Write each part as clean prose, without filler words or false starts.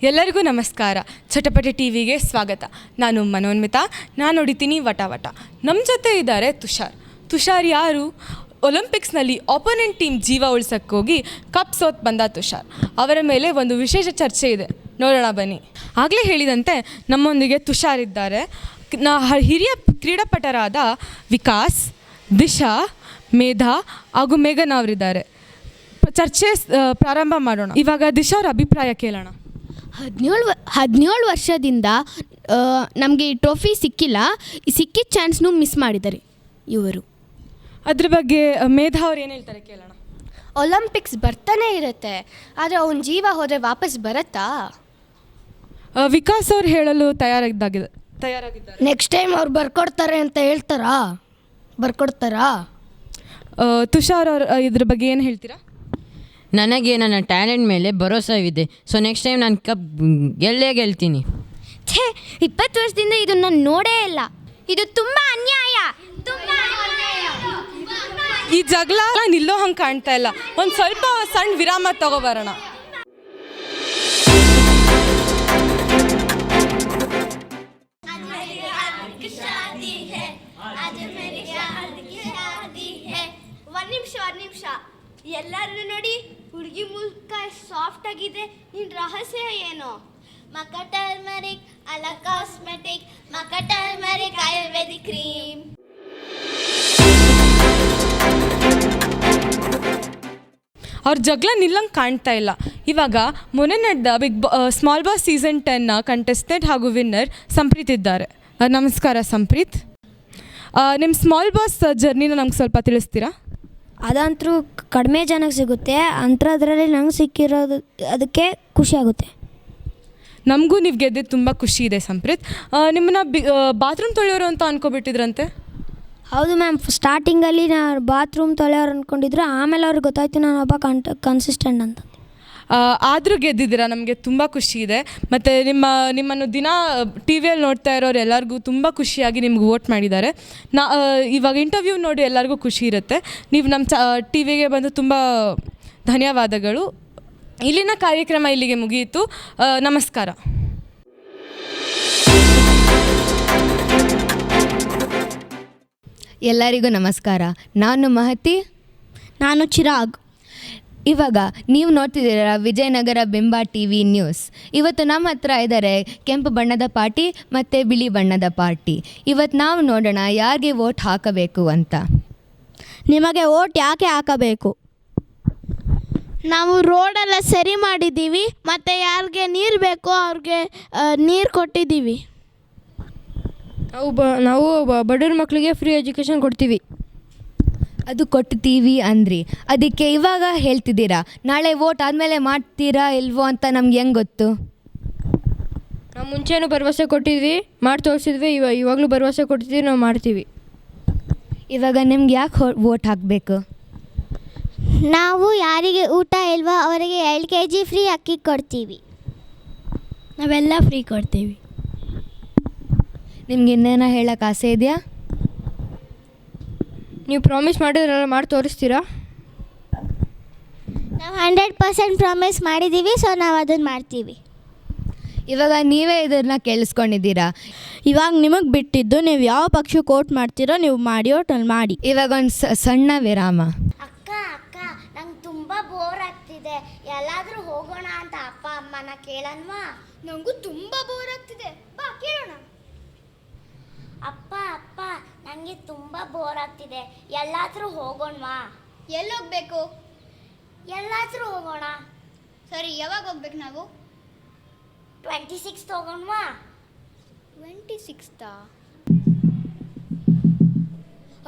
ಎಲ್ಲರಿಗೂ ನಮಸ್ಕಾರ. ಚಟಪಟೆ ಟಿವಿಗೆ ಸ್ವಾಗತ. ನಾನು ಮನೋನ್ವಿತಾ. ನಾನು ನೋಡಿತೀನಿ ವಟ ವಟ. ನಮ್ಮ ಜೊತೆ ಇದ್ದಾರೆ ತುಷಾರ್ ಯಾರು? ಒಲಿಂಪಿಕ್ಸ್ನಲ್ಲಿ ಆಪೋನೆಂಟ್ ಟೀಮ್ ಜೀವ ಉಳಿಸೋಕ್ಕೋಗಿ ಕಪ್ ಸೋತ್ ಬಂದ ತುಷಾರ್. ಅವರ ಮೇಲೆ ಒಂದು ವಿಶೇಷ ಚರ್ಚೆ ಇದೆ, ನೋಡೋಣ ಬನ್ನಿ. ಆಗಲೇ ಹೇಳಿದಂತೆ ನಮ್ಮೊಂದಿಗೆ ತುಷಾರ್ ಇದ್ದಾರೆ. ಹಿರಿಯ ಕ್ರೀಡಾಪಟರಾದ ವಿಕಾಸ್, ದಿಶಾ, ಮೇಧಾ ಹಾಗೂ ಮೇಘನ್ ಅವರಿದ್ದಾರೆ. ಚರ್ಚೆ ಪ್ರಾರಂಭ ಮಾಡೋಣ. ಇವಾಗ ದಿಶಾ ಅವ್ರ ಅಭಿಪ್ರಾಯ ಕೇಳೋಣ. 17 ವರ್ಷದಿಂದ ನಮಗೆ ಈ ಟ್ರೋಫಿ ಸಿಕ್ಕಿಲ್ಲ. ಸಿಕ್ಕಿದ ಚಾನ್ಸ್ನೂ ಮಿಸ್ ಮಾಡಿದ್ದಾರೆ ಇವರು. ಅದ್ರ ಬಗ್ಗೆ ಮೇಧಾ ಅವ್ರು ಏನು ಹೇಳ್ತಾರೆ ಕೇಳೋಣ. ಒಲಿಂಪಿಕ್ಸ್ ಬರ್ತಾನೆ ಇರುತ್ತೆ, ಆದರೆ ಅವನ ಜೀವ ಹೋದರೆ ವಾಪಸ್ ಬರುತ್ತಾ? ವಿಕಾಸ್ ಅವ್ರು ಹೇಳಲು ತಯಾರಾಗಿದ್ದಾರೆ. ನೆಕ್ಸ್ಟ್ ಟೈಮ್ ಅವ್ರು ಬರ್ಕೊಡ್ತಾರೆ ಅಂತ ಬರ್ಕೊಡ್ತಾರಾ? ತುಷಾರ್ ಅವ್ರು ಇದ್ರ ಬಗ್ಗೆ ಏನು ಹೇಳ್ತೀರಾ? ನನಗೆ ನನ್ನ ಟ್ಯಾಲೆಂಟ್ ಮೇಲೆ ಭರೋಸವಿದೆ. ಸೊ ನೆಕ್ಸ್ಟ್ ಟೈಮ್ ನಾನು ಕಪ್ ಗೆಲ್ತೀನಿ. 20 ವರ್ಷದಿಂದ ಇದನ್ನು ನಾನು ನೋಡೇ ಇಲ್ಲ. ಇದು ತುಂಬ ಅನ್ಯಾಯ. ಈ ಜಗಳ ನಿಲ್ಲೋ ಹಂಗೆ ಕಾಣ್ತಾ ಇಲ್ಲ. ಒಂದು ಸ್ವಲ್ಪ ಸಣ್ಣ ವಿರಾಮ ತಗೋಬರೋಣ. ಒಂದು ನಿಮಿಷ ಎಲ್ಲರೂ ನೋಡಿ, ಹುಡುಗಿ ಮುಖ ಸಾಫ್ಟ್ ಆಗಿದೆ. ನಿನ್ನ ರಹಸ್ಯ ಏನು? ಮಕ ಟರ್ಮರಿಕ್ ಅಲ್ಲ ಕಾಸ್ಮೆಟಿಕ್, ಮಕ ಟರ್ಮರಿಕ್ ಆಯುರ್ವೇದಿಕ್ ಕ್ರೀಮ್. ಅವ್ರ ಜಗಳ ನಿಲ್ಲಂಗೆ ಕಾಣ್ತಾ ಇಲ್ಲ. ಇವಾಗ ಮೊನ್ನೆ ನಡೆದ ಸ್ಮಾಲ್ ಬಾಸ್ ಸೀಸನ್ 10ನ ಕಂಟೆಸ್ಟೆಂಟ್ ಹಾಗೂ ವಿನ್ನರ್ ಸಂಪ್ರೀತ್ ಇದ್ದಾರೆ. ನಮಸ್ಕಾರ ಸಂಪ್ರೀತ್. ನಿಮ್ಮ ಸ್ಮಾಲ್ ಬಾಸ್ ಜರ್ನಿನ ನಮ್ಗೆ ಸ್ವಲ್ಪ ತಿಳಿಸ್ತೀರಾ? ಅದಂತರೂ ಕಡಿಮೆ ಜನಕ್ಕೆ ಸಿಗುತ್ತೆ, ಅಂಥದ್ರಲ್ಲಿ ನಂಗೆ ಸಿಕ್ಕಿರೋದು ಅದಕ್ಕೆ ಖುಷಿ ಆಗುತ್ತೆ. ನಮಗೂ ನೀವು ಗೆದ್ದಿದ್ದು ತುಂಬ ಖುಷಿ ಇದೆ ಸಂಪ್ರೀತ್. ನಿಮ್ಮನ್ನ ಬಾತ್ರೂಮ್ ತೊಳೆಯೋರು ಅಂತ ಅನ್ಕೊಬಿಟ್ಟಿದ್ರಂತೆ? ಹೌದು ಮ್ಯಾಮ್. ಸ್ಟಾರ್ಟಿಂಗಲ್ಲಿ ನಾನು ಬಾತ್ರೂಮ್ ತೊಳೆಯೋರು ಅಂದ್ಕೊಂಡಿದ್ರು, ಆಮೇಲೆ ಅವ್ರಿಗೆ ಗೊತ್ತಾಯ್ತು ನಾನು ಒಬ್ಬ ಕನ್ಸಿಸ್ಟೆಂಟ್ ಅಂತ. ಆದರೂ ಗೆದ್ದಿದ್ದೀರಾ, ನಮಗೆ ತುಂಬ ಖುಷಿ ಇದೆ. ಮತ್ತು ನಿಮ್ಮನ್ನು ದಿನ ಟಿ ವಿಯಲ್ಲಿ ನೋಡ್ತಾ ಇರೋರು ಎಲ್ಲರಿಗೂ ತುಂಬ ಖುಷಿಯಾಗಿ ನಿಮ್ಗೆ ವೋಟ್ ಮಾಡಿದ್ದಾರೆ. ಇವಾಗ ಇಂಟರ್ವ್ಯೂ ನೋಡಿ ಎಲ್ಲರಿಗೂ ಖುಷಿ ಇರುತ್ತೆ. ನೀವು ನಮ್ಮ ಟಿ ವಿಗೆ ಬಂದು ತುಂಬ ಧನ್ಯವಾದಗಳು. ಇಲ್ಲಿನ ಕಾರ್ಯಕ್ರಮ ಇಲ್ಲಿಗೆ ಮುಗಿಯಿತು. ನಮಸ್ಕಾರ. ಎಲ್ಲರಿಗೂ ನಮಸ್ಕಾರ. ನಾನು ಮಹತಿ. ನಾನು ಚಿರಾಗ್. ಇವಾಗ ನೀವು ನೋಡ್ತಿದ್ದೀರ ವಿಜಯನಗರ ಬಿಂಬ ಟಿ ವಿ ನ್ಯೂಸ್. ಇವತ್ತು ನಮ್ಮ ಹತ್ರ ಇದ್ದಾರೆ ಕೆಂಪು ಬಣ್ಣದ ಪಾರ್ಟಿ ಮತ್ತು ಬಿಳಿ ಬಣ್ಣದ ಪಾರ್ಟಿ. ಇವತ್ತು ನಾವು ನೋಡೋಣ ಯಾರಿಗೆ ವೋಟ್ ಹಾಕಬೇಕು ಅಂತ. ನಿಮಗೆ ವೋಟ್ ಯಾಕೆ ಹಾಕಬೇಕು? ನಾವು ರೋಡೆಲ್ಲ ಸರಿ ಮಾಡಿದ್ದೀವಿ, ಮತ್ತು ಯಾರಿಗೆ ನೀರು ಬೇಕೋ ಅವ್ರಿಗೆ ನೀರು ಕೊಟ್ಟಿದ್ದೀವಿ. ನಾವು ಬಡವ್ರ ಮಕ್ಕಳಿಗೆ ಫ್ರೀ ಎಜುಕೇಷನ್ ಕೊಡ್ತೀವಿ. ಅದು ಕೊಡ್ತೀವಿ ಅಂದ್ರಿ, ಅದಕ್ಕೆ ಇವಾಗ ಹೇಳ್ತಿದ್ದೀರಾ. ನಾಳೆ ವೋಟ್ ಆದಮೇಲೆ ಮಾಡ್ತೀರಾ ಇಲ್ವೋ ಅಂತ ನಮ್ಗೆ ಹೆಂಗೆ ಗೊತ್ತು? ನಾವು ಮುಂಚೆನೂ ಭರವಸೆ ಕೊಟ್ಟಿದ್ವಿ, ಮಾಡಿ ತೋರಿಸಿದ್ವಿ. ಇವಾಗಲೂ ಭರವಸೆ ಕೊಟ್ಟಿದ್ವಿ, ನಾವು ಮಾಡ್ತೀವಿ. ಇವಾಗ ನಿಮ್ಗೆ ಯಾಕೆ ವೋಟ್ ಹಾಕಬೇಕು? ನಾವು ಯಾರಿಗೆ ಊಟ ಇಲ್ವೋ ಅವರಿಗೆ 2 kg ಫ್ರೀ ಅಕ್ಕಿ ಕೊಡ್ತೀವಿ. ನಾವೆಲ್ಲ ಫ್ರೀ ಕೊಡ್ತೀವಿ. ನಿಮ್ಗೆ ಇನ್ನೇನೋ ಹೇಳೋಕ್ಕೆ ಆಸೆ ಇದೆಯಾ? ನೀವು ಪ್ರಾಮಿಸ್ ಮಾಡಿದ್ರಲ್ಲ, ಮಾಡಿ ತೋರಿಸ್ತೀರಾ? ನಾವು 100% ಪ್ರಾಮಿಸ್ ಮಾಡಿದ್ದೀವಿ, ಸೊ ನಾವು ಅದನ್ನು ಮಾಡ್ತೀವಿ. ಇವಾಗ ನೀವೇ ಇದನ್ನು ಕೇಳಿಸ್ಕೊಂಡಿದ್ದೀರಾ. ಇವಾಗ ನಿಮಗೆ ಬಿಟ್ಟಿದ್ದು, ನೀವು ಯಾವ ಪಕ್ಷಕ್ಕೆ ವೋಟ್ ಮಾಡ್ತೀರೋ ನೀವು ಮಾಡಿ, ಒಟ್ಟಲ್ಲಿ ಮಾಡಿ. ಇವಾಗ ಒಂದು ಸಣ್ಣ ವಿರಾಮ. ಅಕ್ಕ ನಂಗೆ ತುಂಬ ಬೋರ್ ಆಗ್ತಿದೆ, ಎಲ್ಲಾದರೂ ಹೋಗೋಣ ಅಂತ ಅಪ್ಪ ಅಮ್ಮನ ಕೇಳನ್ವಾ? ನನಗೂ ತುಂಬ ಬೋರ್ ಆಗ್ತಿದೆ, ಬಾ ಕೇಳೋಣ. ಅಪ್ಪ ನನಗೆ ತುಂಬ ಬೋರ್ ಆಗ್ತಿದೆ, ಎಲ್ಲಾದರೂ ಹೋಗೋಣವಾ? ಎಲ್ಲೋಗ್ಬೇಕು? ಎಲ್ಲಾದರೂ ಹೋಗೋಣ. ಸರಿ, ಯಾವಾಗ ಹೋಗ್ಬೇಕು ನಾವು? 26th ಹೋಗೋಣವಾ? 26th?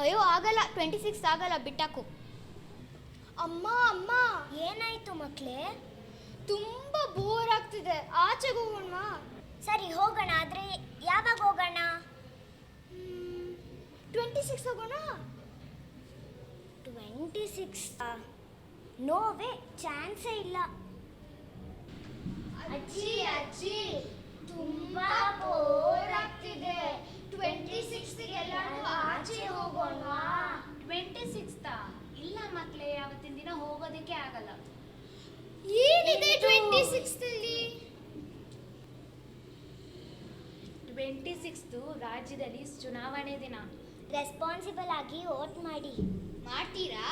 ಅಯ್ಯೋ ಆಗಲ್ಲ, 26th ಆಗಲ್ಲ, ಬಿಟ್ಟಾಕು. ಅಮ್ಮ ಏನಾಯಿತು ಮಕ್ಕಳೇ? ತುಂಬ ಬೋರ್ ಆಗ್ತಿದೆ, ಆಚೆಗೆ ಹೋಗೋಣವಾ? ಸರಿ ಹೋಗೋಣ, ಆದರೆ ಯಾವಾಗ ಹೋಗೋಣ? 26 ಹೋಗೋಣ? 26? ನೋ ವೇ, ಚಾನ್ಸೇ ಇಲ್ಲ. ಅಜ್ಜಿ ತುಂಬ ಬೋರ್ ಆಗ್ತಿದೆ, 26ಗೆ ಎಲ್ಲರೂ ಆಚೆ ಹೋಗೋಣವಾ? 26th? ಇಲ್ಲ ಮಕ್ಕಳೇ, ಅವತ್ತಿನ ದಿನ ಹೋಗೋದಕ್ಕೆ ಆಗಲ್ಲ. ಏನಿದೆ 26th ಅಲ್ಲಿ? 26 ರಾಜ್ಯದಲ್ಲಿ ಚುನಾವಣೆ ದಿನ. ರೆಸ್ಪಾನ್ಸಿಬಲ್ ಆಗಿ ವೋಟ್ ಮಾಡಿ. ಮಾಡ್ತೀರಾ?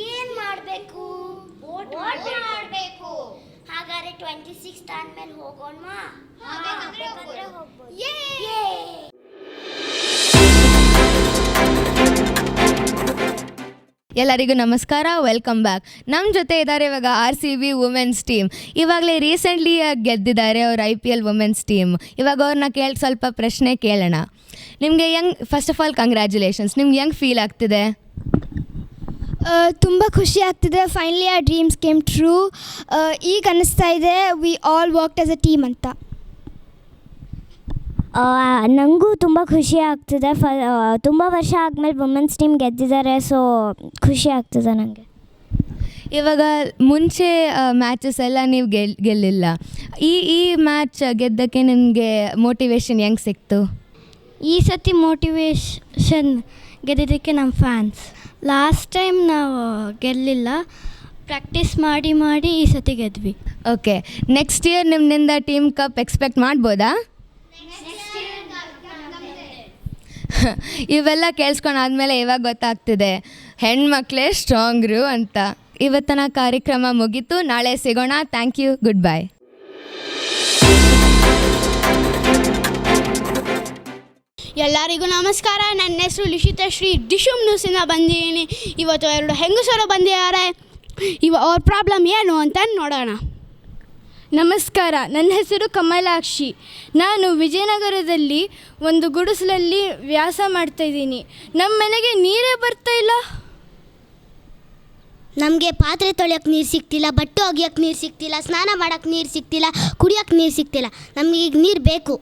ಏನು ಮಾಡಬೇಕು? ವೋಟ್ ಮಾಡಬೇಕು. ಹಾಗಾದ್ರೆ 26 ಆದ್ಮೇಲೆ ಹೋಗೋಣವಾ? ಬೇಕಾದ್ರೆ ಹೋಗ್ಬೋದು. ಎಲ್ಲರಿಗೂ ನಮಸ್ಕಾರ, ವೆಲ್ಕಮ್ ಬ್ಯಾಕ್. ನಮ್ಮ ಜೊತೆ ಇದ್ದಾರೆ ಇವಾಗ RCB ವುಮೆನ್ಸ್ ಟೀಮ್. ಇವಾಗಲೇ ರೀಸೆಂಟ್ಲಿ ಗೆದ್ದಿದ್ದಾರೆ ಅವ್ರ IPL ವುಮೆನ್ಸ್ ಟೀಮ್. ಇವಾಗ ಅವ್ರನ್ನ ಸ್ವಲ್ಪ ಪ್ರಶ್ನೆ ಕೇಳೋಣ. ನಿಮಗೆ ಫಸ್ಟ್ ಆಫ್ ಆಲ್ ಕಂಗ್ರ್ಯಾಚುಲೇಷನ್ಸ್. ನಿಮ್ಗೆ ಹೆಂಗೆ ಫೀಲ್ ಆಗ್ತಿದೆ? ತುಂಬ ಖುಷಿ ಆಗ್ತಿದೆ. ಫೈನಲಿ ಆ ಡ್ರೀಮ್ಸ್ ಕೇಮ್ ಟ್ರೂ. ಈಗ ಅನ್ನಿಸ್ತಾ ಇದೆ we all worked as a team ಅಂತ. ನನಗೂ ತುಂಬ ಖುಷಿ ಆಗ್ತಿದೆ. ತುಂಬ ವರ್ಷ ಆದಮೇಲೆ ವುಮೆನ್ಸ್ ಟೀಮ್ ಗೆದ್ದಿದ್ದಾರೆ, ಸೊ ಖುಷಿ ಆಗ್ತಿದೆ ನನಗೆ. ಇವಾಗ ಮುಂಚೆ ಮ್ಯಾಚಸ್ ಎಲ್ಲ ನೀವು ಗೆಲ್ಲಿಲ್ಲ. ಈ ಮ್ಯಾಚ್ ಗೆದ್ದಕ್ಕೆ ನಿಮಗೆ ಮೋಟಿವೇಶನ್ ಹೆಂಗೆ ಸಿಕ್ತು? ಈ ಸತಿ ಮೋಟಿವೇಶನ್ ಗೆದ್ದಿದ್ದಕ್ಕೆ ನಮ್ಮ ಫ್ಯಾನ್ಸ್. ಲಾಸ್ಟ್ ಟೈಮ್ ನಾವು ಗೆಲ್ಲಿಲ್ಲ, ಪ್ರಾಕ್ಟೀಸ್ ಮಾಡಿ ಮಾಡಿ ಈ ಸತಿ ಗೆದ್ವಿ. ಓಕೆ, ನೆಕ್ಸ್ಟ್ ಇಯರ್ ನಿಮ್ಮಿಂದ ಟೀಮ್ ಕಪ್ ಎಕ್ಸ್ಪೆಕ್ಟ್ ಮಾಡ್ಬೋದಾ? ಇವೆಲ್ಲ ಕೇಳಿಸ್ಕೊಂಡಾದ್ಮೇಲೆ ಇವಾಗ ಗೊತ್ತಾಗ್ತಿದೆ ಹೆಣ್ಮಕ್ಳೇ ಸ್ಟ್ರಾಂಗ್ರು ಅಂತ. ಇವತ್ತಿನ ಕಾರ್ಯಕ್ರಮ ಮುಗೀತು, ನಾಳೆ ಸಿಗೋಣ. Thank you, good bye. ಎಲ್ಲರಿಗೂ ನಮಸ್ಕಾರ. ನನ್ನ ಹೆಸರು ಲಿಶಿತಾ ಶ್ರೀ. ಡಿಶುಮ್ ನ್ಯೂಸಿಂದ ಬಂದಿದ್ದೀನಿ. ಇವತ್ತು 2 ಹೆಂಗಸರು ಬಂದಿದ್ದಾರೆ. ಅವ್ರ ಪ್ರಾಬ್ಲಮ್ ಏನು ಅಂತ ನೋಡೋಣ. ನಮಸ್ಕಾರ, ನನ್ನ ಹೆಸರು ಕಮಲಾಕ್ಷಿ. ನಾನು ವಿಜಯನಗರದಲ್ಲಿ ಒಂದು ಗುಡಿಸಲಲ್ಲಿ ವ್ಯಾಸ ಮಾಡ್ತಾಯಿದ್ದೀನಿ. ನಮ್ಮ ಮನೆಗೆ ನೀರೇ ಬರ್ತಾ ಇಲ್ಲ. ನಮಗೆ ಪಾತ್ರೆ ತೊಳೆಯೋಕ್ಕೆ ನೀರು ಸಿಗ್ತಿಲ್ಲ, ಬಟ್ಟೆ ಒಗೆಯೋಕ್ಕೆ ನೀರು ಸಿಗ್ತಿಲ್ಲ, ಸ್ನಾನ ಮಾಡೋಕ್ಕೆ ನೀರು ಸಿಗ್ತಿಲ್ಲ, ಕುಡಿಯೋಕ್ಕೆ ನೀರು ಸಿಗ್ತಿಲ್ಲ. ನಮಗೆ ಈಗ ನೀರು ಬೇಕು.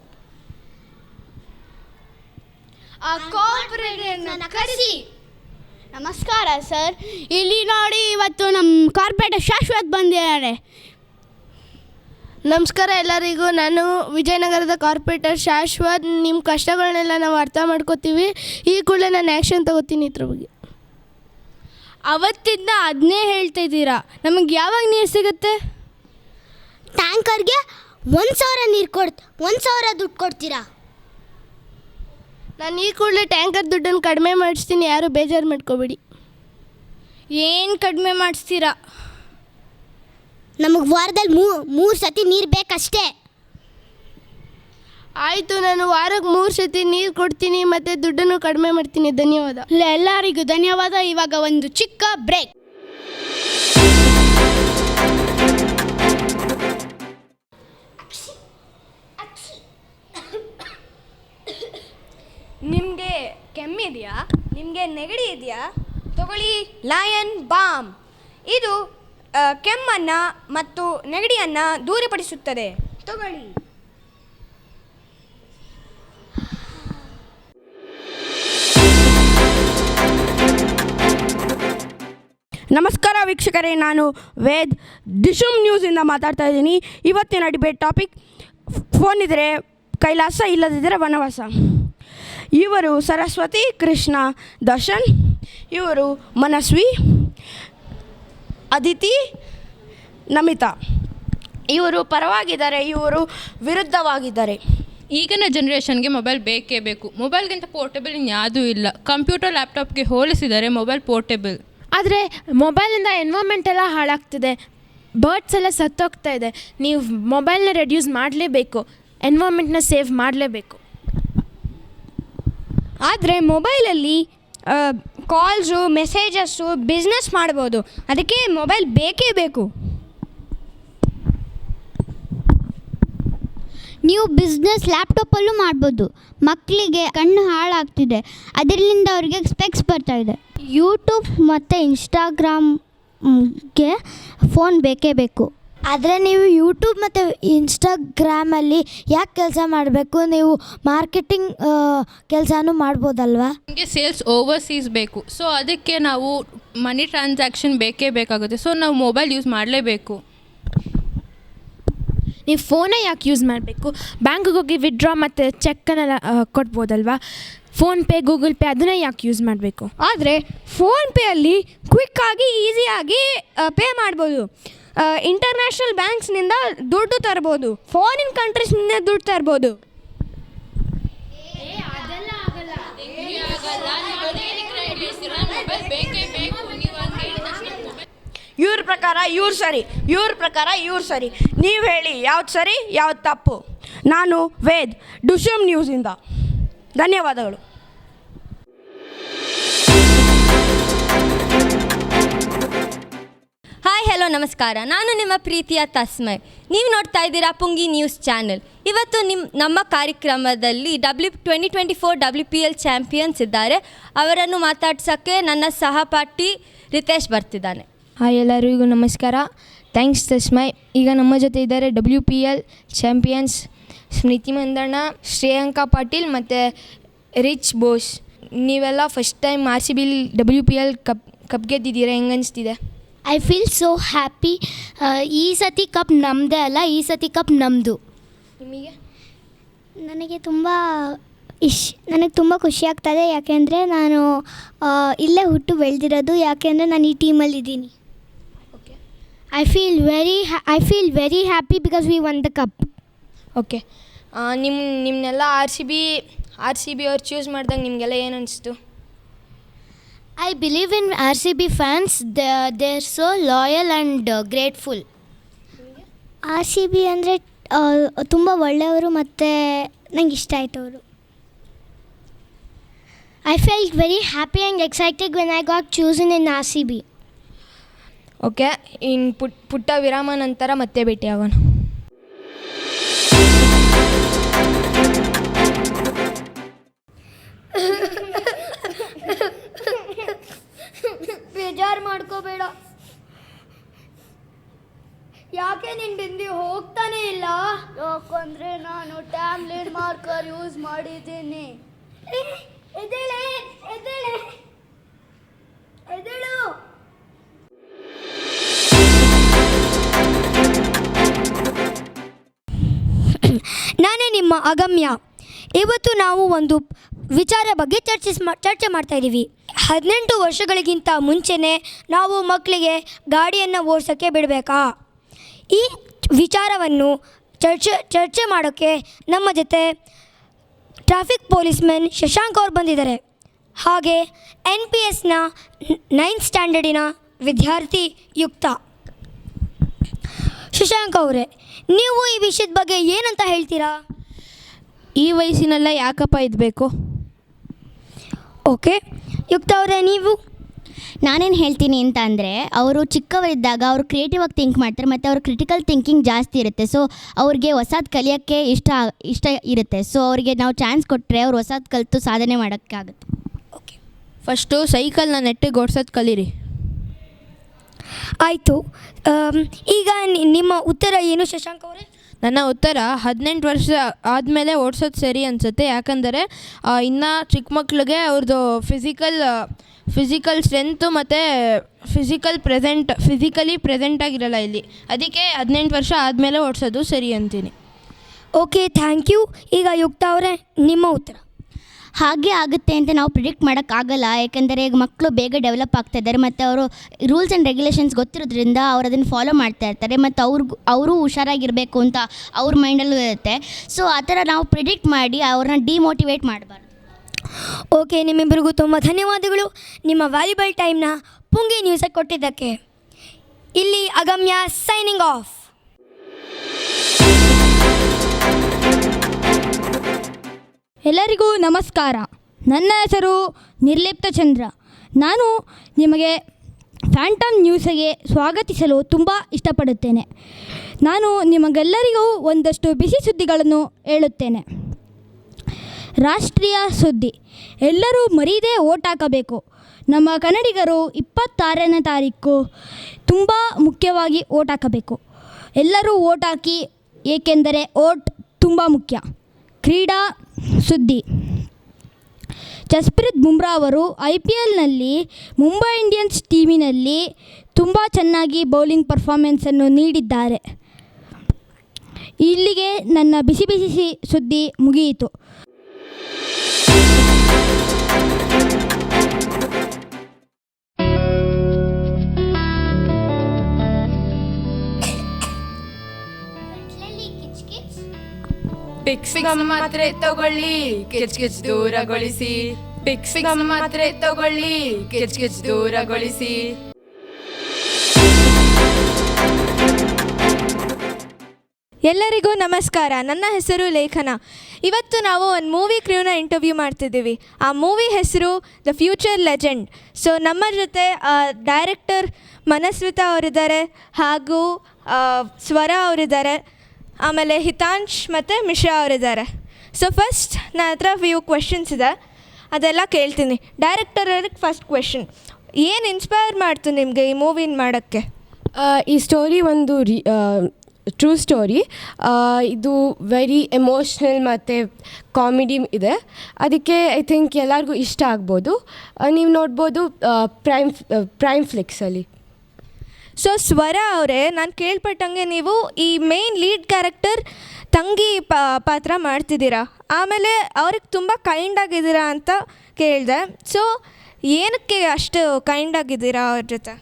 ಆ ಕಾರ್ಪೊರೇಟರ್ನ ಕರೆಸಿ. ನಮಸ್ಕಾರ ಸರ್. ಇಲ್ಲಿ ನೋಡಿ, ಇವತ್ತು ನಮ್ಮ ಕಾರ್ಪೊರೇಟರ್ ಶಾಶ್ವತ್ ಬಂದಿದ್ದಾರೆ. ನಮಸ್ಕಾರ ಎಲ್ಲರಿಗೂ. ನಾನು ವಿಜಯನಗರದ ಕಾರ್ಪೊರೇಟರ್ ಶಾಶ್ವತ್. ನಿಮ್ಮ ಕಷ್ಟಗಳನ್ನೆಲ್ಲ ನಾವು ಅರ್ಥ ಮಾಡ್ಕೋತೀವಿ. ಈ ಕೂಡಲೇ ನಾನು ಆ್ಯಕ್ಷನ್ ತಗೋತೀನಿ ಇದ್ರ ಬಗ್ಗೆ. ಅವತ್ತಿಂದ ಅದನ್ನೇ ಹೇಳ್ತಾ ಇದ್ದೀರಾ. ನಮಗೆ ಯಾವಾಗ ನೀರು ಸಿಗುತ್ತೆ? ಟ್ಯಾಂಕರ್ಗೆ 1,000 ನೀರು 1,000 ದುಡ್ಡು ಕೊಡ್ತೀರಾ? ನಾನು ಈ ಕೂಡಲೇ ಟ್ಯಾಂಕರ್ ದುಡ್ಡನ್ನು ಕಡಿಮೆ ಮಾಡಿಸ್ತೀನಿ, ಯಾರು ಬೇಜಾರು ಮಾಡ್ಕೋಬೇಡಿ. ಏನು ಕಡಿಮೆ ಮಾಡಿಸ್ತೀರಾ? ನಮಗೆ ವಾರದಲ್ಲಿ 3 ಸತಿ ನೀರು ಬೇಕಷ್ಟೇ. ಆಯಿತು, ನಾನು ವಾರಕ್ಕೆ 3 ಸತಿ ನೀರು ಕೊಡ್ತೀನಿ ಮತ್ತು ದುಡ್ಡನ್ನು ಕಡಿಮೆ ಮಾಡ್ತೀನಿ. ಧನ್ಯವಾದ. ಎಲ್ಲರಿಗೂ ಧನ್ಯವಾದ. ಇವಾಗ ಒಂದು ಚಿಕ್ಕ ಬ್ರೇಕ್. ನಿಮಗೆ ಕೆಮ್ಮಿದೆಯಾ? ನಿಮಗೆ ನೆಗಡಿ ಇದೆಯಾ? ತಗೊಳ್ಳಿ ಲಯನ್ ಬಾಮ್. ಇದು ಕೆಮ್ಮನ್ನು ಮತ್ತು ನೆಗಡಿಯನ್ನು ದೂರಪಡಿಸುತ್ತದೆ. ತಗೊಳ್ಳಿ. ನಮಸ್ಕಾರ ವೀಕ್ಷಕರೇ, ನಾನು ವೇದ್ ಡಿಶುಮ್ ನ್ಯೂಸಿಂದ ಮಾತಾಡ್ತಾ ಇದ್ದೀನಿ. ಇವತ್ತಿನ ಡಿಬೇಟ್ ಟಾಪಿಕ್ ಫೋನ್ ಇದ್ದರೆ ಕೈಲಾಸ, ಇಲ್ಲದಿದ್ದರೆ ವನವಾಸ. ಇವರು ಸರಸ್ವತಿ, ಕೃಷ್ಣ, ದರ್ಶನ್. ಇವರು ಮನಸ್ವಿ, ಅದಿತಿ, ನಮಿತಾ. ಇವರು ಪರವಾಗಿದ್ದಾರೆ, ಇವರು ವಿರುದ್ಧವಾಗಿದ್ದಾರೆ. ಈಗಿನ ಜನ್ರೇಷನ್ಗೆ ಮೊಬೈಲ್ ಬೇಕೇ ಬೇಕು. ಮೊಬೈಲ್ಗಿಂತ ಪೋರ್ಟೇಬಲ್ ಇನ್ಯಾವುದೂ ಇಲ್ಲ. ಕಂಪ್ಯೂಟರ್, ಲ್ಯಾಪ್ಟಾಪ್ಗೆ ಹೋಲಿಸಿದರೆ ಮೊಬೈಲ್ ಪೋರ್ಟೇಬಲ್. ಆದರೆ ಮೊಬೈಲಿಂದ ಎನ್ವೈರ್ಮೆಂಟ್ ಎಲ್ಲ ಹಾಳಾಗ್ತಿದೆ. ಬರ್ಡ್ಸ್ ಎಲ್ಲ ಸತ್ತೋಗ್ತಾ ಇದೆ. ನೀವು ಮೊಬೈಲ್ನ ರೆಡ್ಯೂಸ್ ಮಾಡಲೇಬೇಕು, ಎನ್ವೈರ್ಮೆಂಟ್ನ ಸೇವ್ ಮಾಡಲೇಬೇಕು. ಆದರೆ ಮೊಬೈಲಲ್ಲಿ ಕಾಲ್ಸು, ಮೆಸೇಜಸ್ಸು, ಬಿಸ್ನೆಸ್ ಮಾಡ್ಬೋದು. ಅದಕ್ಕೆ ಮೊಬೈಲ್ ಬೇಕೇ ಬೇಕು. ನೀವು ಬಿಸ್ನೆಸ್ ಲ್ಯಾಪ್ಟಾಪಲ್ಲೂ ಮಾಡ್ಬೋದು. ಮಕ್ಕಳಿಗೆ ಕಣ್ಣು ಹಾಳಾಗ್ತಿದೆ, ಅದರಿಂದ ಅವ್ರಿಗೆ ಸ್ಪೆಕ್ಸ್ ಬರ್ತಾ ಇದೆ. ಯೂಟ್ಯೂಬ್ ಮತ್ತು ಇನ್ಸ್ಟಾಗ್ರಾಮ್ಗೆ ಫೋನ್ ಬೇಕೇ ಬೇಕು. ಆದರೆ ನೀವು ಯೂಟ್ಯೂಬ್ ಮತ್ತು ಇನ್ಸ್ಟಾಗ್ರಾಮಲ್ಲಿ ಯಾಕೆ ಕೆಲಸ ಮಾಡಬೇಕು? ನೀವು ಮಾರ್ಕೆಟಿಂಗ್ ಕೆಲಸನೂ ಮಾಡ್ಬೋದಲ್ವಾ? ನಮಗೆ ಸೇಲ್ಸ್ ಓವರ್ಸೀಸ್ ಬೇಕು. ಸೊ ಅದಕ್ಕೆ ನಾವು ಮನಿ ಟ್ರಾನ್ಸಾಕ್ಷನ್ ಬೇಕೇ ಬೇಕಾಗುತ್ತೆ. ಸೊ ನಾವು ಮೊಬೈಲ್ ಯೂಸ್ ಮಾಡಲೇಬೇಕು. ನೀವು ಫೋನೇ ಯಾಕೆ ಯೂಸ್ ಮಾಡಬೇಕು? ಬ್ಯಾಂಕಿಗೆ ಹೋಗಿ ವಿಡ್ರಾ ಮತ್ತು ಚೆಕ್ಕನ್ನೆಲ್ಲ ಕೊಡ್ಬೋದಲ್ವಾ? ಫೋನ್ಪೇ, ಗೂಗಲ್ ಪೇ ಅದನ್ನೇ ಯಾಕೆ ಯೂಸ್ ಮಾಡಬೇಕು? ಆದರೆ ಫೋನ್ಪೇಯಲ್ಲಿ ಕ್ವಿಕ್ಕಾಗಿ, ಈಸಿಯಾಗಿ ಪೇ ಮಾಡ್ಬೋದು. ಇಂಟರ್ನ್ಯಾಷನಲ್ ಬ್ಯಾಂಕ್ಸ್ನಿಂದ ದುಡ್ಡು ತರ್ಬೋದು, ಫಾರಿನ್ ಕಂಟ್ರೀಸ್ನಿಂದ ದುಡ್ಡು ತರ್ಬೋದು. ಬೇಕೇ ಬೇಕು. ನೀವು ಹಂಗೆ ಹೇಳಿದ ತಕ್ಷಣ ಮೊಬೈಲ್ ಇವ್ರ ಪ್ರಕಾರ ಇವ್ರು ಸರಿ, ಇವ್ರ ಪ್ರಕಾರ ಇವ್ರು ಸರಿ. ನೀವು ಹೇಳಿ ಯಾವ್ದು ಸರಿ ಯಾವ್ದು ತಪ್ಪು. ನಾನು ವೇದ್, ಡುಶಮ್ ನ್ಯೂಸಿಂದ. ಧನ್ಯವಾದಗಳು. ಹಾಯ್ ಹಲೋ ನಮಸ್ಕಾರ, ನಾನು ನಿಮ್ಮ ಪ್ರೀತಿಯ ತಸ್ಮಯ್. ನೀವು ನೋಡ್ತಾ ಇದ್ದೀರಾ ಪುಂಗಿ ನ್ಯೂಸ್ ಚಾನೆಲ್. ಇವತ್ತು ನಮ್ಮ ಕಾರ್ಯಕ್ರಮದಲ್ಲಿ 2024 WPL ಚಾಂಪಿಯನ್ಸ್ ಇದ್ದಾರೆ. ಅವರನ್ನು ಮಾತಾಡ್ಸೋಕ್ಕೆ ನನ್ನ ಸಹಪಾಠಿ ರಿತೇಶ್ ಬರ್ತಿದ್ದಾನೆ. ಹಾಯ್ ಎಲ್ಲರಿಗೂ ನಮಸ್ಕಾರ. ಥ್ಯಾಂಕ್ಸ್ ತಸ್ಮಯ್. ಈಗ ನಮ್ಮ ಜೊತೆ ಇದ್ದಾರೆ WPL ಚಾಂಪಿಯನ್ಸ್ ಸ್ಮೃತಿ ಮಂದಣ್ಣ, ಶ್ರೇಯಾಂಕಾ ಪಾಟೀಲ್ ಮತ್ತು ರಿಚ್ ಬೋಸ್. ನೀವೆಲ್ಲ first time RCB WPL cup ಗೆದ್ದಿದ್ದೀರಾ, ಹೆಂಗೆ ಅನಿಸ್ತಿದೆ? I feel so happy. ಈ ಸತಿ ಕಪ್ ನಮ್ಮದೇ ಅಲ್ಲ, ಈ ಸತಿ ಕಪ್ ನಮ್ಮದು. ನಿಮಗೆ? ನನಗೆ ತುಂಬ ಖುಷಿ ಆಗ್ತದೆ, ಯಾಕೆಂದರೆ ನಾನು ಇಲ್ಲೇ ಹುಟ್ಟು ಬೆಳೆದಿರೋದು, ಯಾಕೆಂದರೆ ನಾನು ಈ ಟೀಮಲ್ಲಿದ್ದೀನಿ. Okay. I feel very happy because we won the cup. Okay. ನಿಮ್ಮನ್ನೆಲ್ಲ RCB ಅವ್ರು ಚೂಸ್ ಮಾಡಿದಾಗ ನಿಮಗೆಲ್ಲ ಏನು ಅನಿಸ್ತು? I believe in RCB fans. They're so loyal and grateful. RCB ಅಂದರೆ ತುಂಬ ಒಳ್ಳೆಯವರು ಮತ್ತು ನಂಗೆ ಇಷ್ಟ ಆಯ್ತು ಅವರು. I felt very happy and excited when I got chosen in RCB. Okay. ಇನ್ನು ಪುಟ್ಟ ವಿರಾಮ ನಂತರ ಮತ್ತೆ ಭೇಟಿಯಾಗೋಣ. ಬೇಜಾರು ಮಾಡ್ಕೋಬೇಡ. ಯಾಕೆ ನಿನ್ನ ಬಿಂದಿ ಹೋಗ್ತಾನೆ ಇಲ್ಲ? ಯಾಕಂದರೆ ನಾನು ಟ್ಯಾಬ್ಲೆಟ್ ಮಾರ್ಕರ್ ಯೂಸ್ ಮಾಡಿದ್ದೀನಿ. ಎದ್ದೇಳು. ನಾನೇ ನಿಮ್ಮ ಅಗಮ್ಯ. ಇವತ್ತು ನಾವು ಒಂದು ವಿಚಾರ ಬಗ್ಗೆ ಚರ್ಚೆ ಮಾಡ್ತಾಯಿದ್ದೀವಿ. 18 ವರ್ಷಗಳಿಗಿಂತ ಮುಂಚೆನೇ ನಾವು ಮಕ್ಕಳಿಗೆ ಗಾಡಿಯನ್ನು ಓಡಿಸೋಕ್ಕೆ ಬಿಡಬೇಕಾ? ಈ ವಿಚಾರವನ್ನು ಚರ್ಚೆ ಮಾಡೋಕ್ಕೆ ನಮ್ಮ ಜೊತೆ ಟ್ರಾಫಿಕ್ ಪೊಲೀಸ್ಮೆನ್ ಶಶಾಂಕ್ ಅವ್ರು ಬಂದಿದ್ದಾರೆ. ಹಾಗೆ NPSನ 9th ಸ್ಟ್ಯಾಂಡರ್ಡಿನ ವಿದ್ಯಾರ್ಥಿ ಯುಕ್ತ. ಶಶಾಂಕ್ ಅವರೇ, ನೀವು ಈ ವಿಷಯದ ಬಗ್ಗೆ ಏನಂತ ಹೇಳ್ತೀರಾ? ಈ ವಯಸ್ಸಿನೆಲ್ಲ ಯಾಕಪ್ಪ ಇದ್ಬೇಕು? ಓಕೆ, ಯುಕ್ತ ಅವರೇ ನೀವು? ನಾನೇನು ಹೇಳ್ತೀನಿ ಅಂತ ಅಂದರೆ, ಅವರು ಚಿಕ್ಕವರಿದ್ದಾಗ ಅವರು ಕ್ರಿಯೇಟಿವ್ ಆಗಿ ಥಿಂಕ್ ಮಾಡ್ತಾರೆ ಮತ್ತು ಅವ್ರ ಕ್ರಿಟಿಕಲ್ ಥಿಂಕಿಂಗ್ ಜಾಸ್ತಿ ಇರುತ್ತೆ. ಸೊ ಅವ್ರಿಗೆ ಹೊಸದು ಕಲಿಯೋಕ್ಕೆ ಇಷ್ಟ ಇರುತ್ತೆ. ಸೊ ಅವರಿಗೆ ನಾವು ಚಾನ್ಸ್ ಕೊಟ್ಟರೆ ಅವ್ರು ಹೊಸದು ಕಲಿತು ಸಾಧನೆ ಮಾಡೋಕ್ಕಾಗುತ್ತೆ. ಓಕೆ, ಫಸ್ಟು ಸೈಕಲ್ನ ನೆಟ್ಟಿಗೆ ಓಡಿಸೋದು ಕಲೀರಿ. ಆಯಿತು. ಈಗ ನಿಮ್ಮ ಉತ್ತರ ಏನು ಶಶಾಂಕ್ ಅವರೇ? ನನ್ನ ಉತ್ತರ 18 ವರ್ಷ ಆದಮೇಲೆ ಓಡಿಸೋದು ಸರಿ ಅನಿಸುತ್ತೆ. ಯಾಕಂದರೆ ಇನ್ನು ಚಿಕ್ಕ ಮಕ್ಳಿಗೆ ಅವ್ರದ್ದು ಫಿಸಿಕಲ್ ಸ್ಟ್ರೆಂತು ಮತ್ತು ಫಿಸಿಕಲಿ ಪ್ರೆಸೆಂಟಾಗಿರಲ್ಲ ಇಲ್ಲಿ. ಅದಕ್ಕೆ 18 ವರ್ಷ ಆದಮೇಲೆ ಓಡಿಸೋದು ಸರಿ ಅಂತೀನಿ. Okay, thank you. ಈಗ ಯುಕ್ತ ಅವರೇ ನಿಮ್ಮ ಉತ್ತರ? ಹಾಗೆ ಆಗುತ್ತೆ ಅಂತ ನಾವು ಪ್ರಿಡಿಕ್ಟ್ ಮಾಡೋಕ್ಕಾಗಲ್ಲ. ಯಾಕೆಂದರೆ ಈಗ ಮಕ್ಕಳು ಬೇಗ ಡೆವಲಪ್ ಆಗ್ತಾ ಇದ್ದಾರೆ ಮತ್ತು ಅವರು ರೂಲ್ಸ್ ಆ್ಯಂಡ್ ರೆಗ್ಯುಲೇಷನ್ಸ್ ಗೊತ್ತಿರೋದ್ರಿಂದ ಅವ್ರು ಅದನ್ನು ಫಾಲೋ ಮಾಡ್ತಾ ಇರ್ತಾರೆ ಮತ್ತು ಅವರು ಹುಷಾರಾಗಿರಬೇಕು ಅಂತ ಅವ್ರ ಮೈಂಡಲ್ಲೂ ಇರುತ್ತೆ. ಸೊ ಆ ಥರ ನಾವು ಪ್ರಿಡಿಕ್ಟ್ ಮಾಡಿ ಅವ್ರನ್ನ ಡಿಮೋಟಿವೇಟ್ ಮಾಡಬಾರ್ದು. ಓಕೆ, ನಿಮ್ಮಿಬ್ಬರಿಗೂ ತುಂಬ ಧನ್ಯವಾದಗಳು ನಿಮ್ಮ ವ್ಯಾಲ್ಯುಬಲ್ ಟೈಮ್ನ ಪುಂಗಿ ನ್ಯೂಸಿಗೆ ಕೊಟ್ಟಿದ್ದಕ್ಕೆ. ಇಲ್ಲಿ ಅಗಮ್ಯ ಸೈನಿಂಗ್ ಆಫ್. ಎಲ್ಲರಿಗೂ ನಮಸ್ಕಾರ. ನನ್ನ ಹೆಸರು ನಿರ್ಲಿಪ್ತ ಚಂದ್ರ. ನಾನು ನಿಮಗೆ ಫ್ಯಾಂಟಮ್ ನ್ಯೂಸಿಗೆ ಸ್ವಾಗತಿಸಲು ತುಂಬ ಇಷ್ಟಪಡುತ್ತೇನೆ. ನಾನು ನಿಮಗೆಲ್ಲರಿಗೂ ಒಂದಷ್ಟು ಬಿಸಿ ಸುದ್ದಿಗಳನ್ನು ಹೇಳುತ್ತೇನೆ. ರಾಷ್ಟ್ರೀಯ ಸುದ್ದಿ: ಎಲ್ಲರೂ ಮರೀದೇ ಓಟ್ ಹಾಕಬೇಕು. ನಮ್ಮ ಕನ್ನಡಿಗರು 26ನೇ ತಾರೀಕು ತುಂಬ ಮುಖ್ಯವಾಗಿ ಓಟ್ ಹಾಕಬೇಕು. ಎಲ್ಲರೂ ಓಟ್ ಹಾಕಿ, ಏಕೆಂದರೆ ಓಟ್ ತುಂಬ ಮುಖ್ಯ. ಕ್ರೀಡಾ ಸುದ್ದಿ: ಜಸ್ಪ್ರೀತ್ ಬುಮ್ರಾ ಅವರು IPLನಲ್ಲಿ ಮುಂಬೈ ಇಂಡಿಯನ್ಸ್ ಟೀಮಿನಲ್ಲಿ ತುಂಬ ಚೆನ್ನಾಗಿ ಬೌಲಿಂಗ್ ಪರ್ಫಾರ್ಮೆನ್ಸನ್ನು ನೀಡಿದ್ದಾರೆ. ಇಲ್ಲಿಗೆ ನನ್ನ ಬಿಸಿ ಬಿಸಿ ಸುದ್ದಿ ಮುಗಿಯಿತು. ಪಿಕ್ಸ್ ಮಾತ್ರೆ ತಗೊಳ್ಳಿ, ಕಿಚ್ ಕಿಚ್ ದೂರಗೊಳಿಸಿ. ಪಿಕ್ಸ್ ನಮ್ಮ ಮಾತ್ರೆ ತಗೊಳ್ಳಿ, ಕಿಚ್ ಕಿಚ್ ದೂರಗೊಳಿಸಿ. ಎಲ್ಲರಿಗೂ ನಮಸ್ಕಾರ. ನನ್ನ ಹೆಸರು ಲೇಖನ. ಇವತ್ತು ನಾವು ಒಂದು ಮೂವಿ ಕ್ರ್ಯೂನ ಇಂಟರ್ವ್ಯೂ ಮಾಡ್ತಿದ್ದೀವಿ. ಆ ಮೂವಿ ಹೆಸರು ದ ಫ್ಯೂಚರ್ ಲೆಜೆಂಡ್. ಸೊ ನಮ್ಮ ಜೊತೆ ಡೈರೆಕ್ಟರ್ ಮನಸ್ವಿತಾ ಅವರಿದ್ದಾರೆ, ಹಾಗೂ ಸ್ವರ ಅವರಿದ್ದಾರೆ, ಆಮೇಲೆ ಹಿತಾಂಶ್ ಮತ್ತು ಮಿಶ್ರಾ ಅವರಿದ್ದಾರೆ. ಸೊ ಫಸ್ಟ್ ನನ್ನ ಹತ್ರ ಫ್ಯೂ ಕ್ವೆಶನ್ಸ್ ಇದೆ, ಅದೆಲ್ಲ ಕೇಳ್ತೀನಿ. ಡೈರೆಕ್ಟರ್ ಅವ್ರಿಗೆ ಫಸ್ಟ್ ಕ್ವೆಶನ್, ಏನು ಇನ್ಸ್ಪೈರ್ ಮಾಡ್ತು ನಿಮಗೆ ಈ ಮೂವಿನ ಮಾಡೋಕ್ಕೆ? ಈ ಸ್ಟೋರಿ ಒಂದು ಟ್ರೂ ಸ್ಟೋರಿ. ಇದು ವೆರಿ ಎಮೋಷ್ನಲ್ ಮತ್ತು ಕಾಮಿಡಿ ಇದೆ. ಅದಕ್ಕೆ ಐ ಥಿಂಕ್ ಎಲ್ಲರಿಗೂ ಇಷ್ಟ ಆಗ್ಬೋದು. ನೀವು ನೋಡ್ಬೋದು ಪ್ರೈಮ್ ಫ್ಲಿಕ್ಸಲ್ಲಿ. ಸೊ ಸ್ವರ ಅವರೇ, ನಾನು ಕೇಳ್ಪಟ್ಟಂಗೆ ನೀವು ಈ ಮೇನ್ ಲೀಡ್ ಕ್ಯಾರೆಕ್ಟರ್ ತಂಗಿ ಪಾತ್ರ ಮಾಡ್ತಿದ್ದೀರಾ, ಆಮೇಲೆ ಅವ್ರಿಗೆ ತುಂಬ ಕೈಂಡ್ ಆಗಿದ್ದೀರಾ ಅಂತ ಕೇಳಿದೆ. ಸೊ ಏನಕ್ಕೆ ಅಷ್ಟು ಕೈಂಡ್ ಆಗಿದ್ದೀರಾ ಅವ್ರ ಜೊತೆ?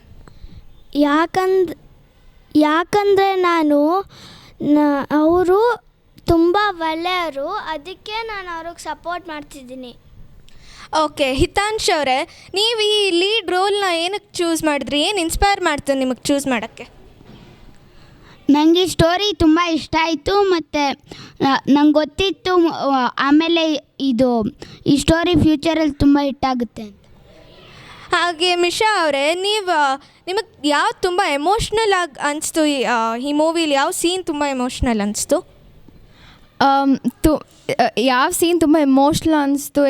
ಯಾಕಂದರೆ ಅವರು ತುಂಬ ಒಳ್ಳೆಯವರು, ಅದಕ್ಕೆ ನಾನು ಅವ್ರಿಗೆ ಸಪೋರ್ಟ್ ಮಾಡ್ತಿದ್ದೀನಿ. ಓಕೆ, ಹಿತಾಂಶ್ ಅವರೇ, ನೀವು ಈ ಲೀಡ್ ರೋಲ್ನ ಏನಕ್ಕೆ ಚೂಸ್ ಮಾಡಿದ್ರಿ? ಏನು ಇನ್ಸ್ಪೈರ್ ಮಾಡ್ತು ನಿಮಗೆ ಚೂಸ್ ಮಾಡೋಕ್ಕೆ? ನನಗೆ ಈ ಸ್ಟೋರಿ ತುಂಬ ಇಷ್ಟ ಆಯಿತು, ಮತ್ತು ನಂಗೆ ಗೊತ್ತಿತ್ತು ಆಮೇಲೆ ಈ ಸ್ಟೋರಿ ಫ್ಯೂಚರಲ್ಲಿ ತುಂಬ ಹಿಟ್ಟಾಗುತ್ತೆ ಅಂತ. ಹಾಗೆ ಮಿಶಾ ಅವರೇ, ನಿಮಗೆ ಯಾವ್ದು ತುಂಬ ಎಮೋಷ್ನಲ್ ಆಗಿ ಅನಿಸ್ತು? ಈ ಮೂವಿಲಿ ಯಾವ ಸೀನ್ ತುಂಬ ಎಮೋಷ್ನಲ್ ಅನಿಸ್ತು? ಯಾವ ಸೀನ್ ತುಂಬ ಎಮೋಷ್ನಲ್ ಅನಿಸ್ತು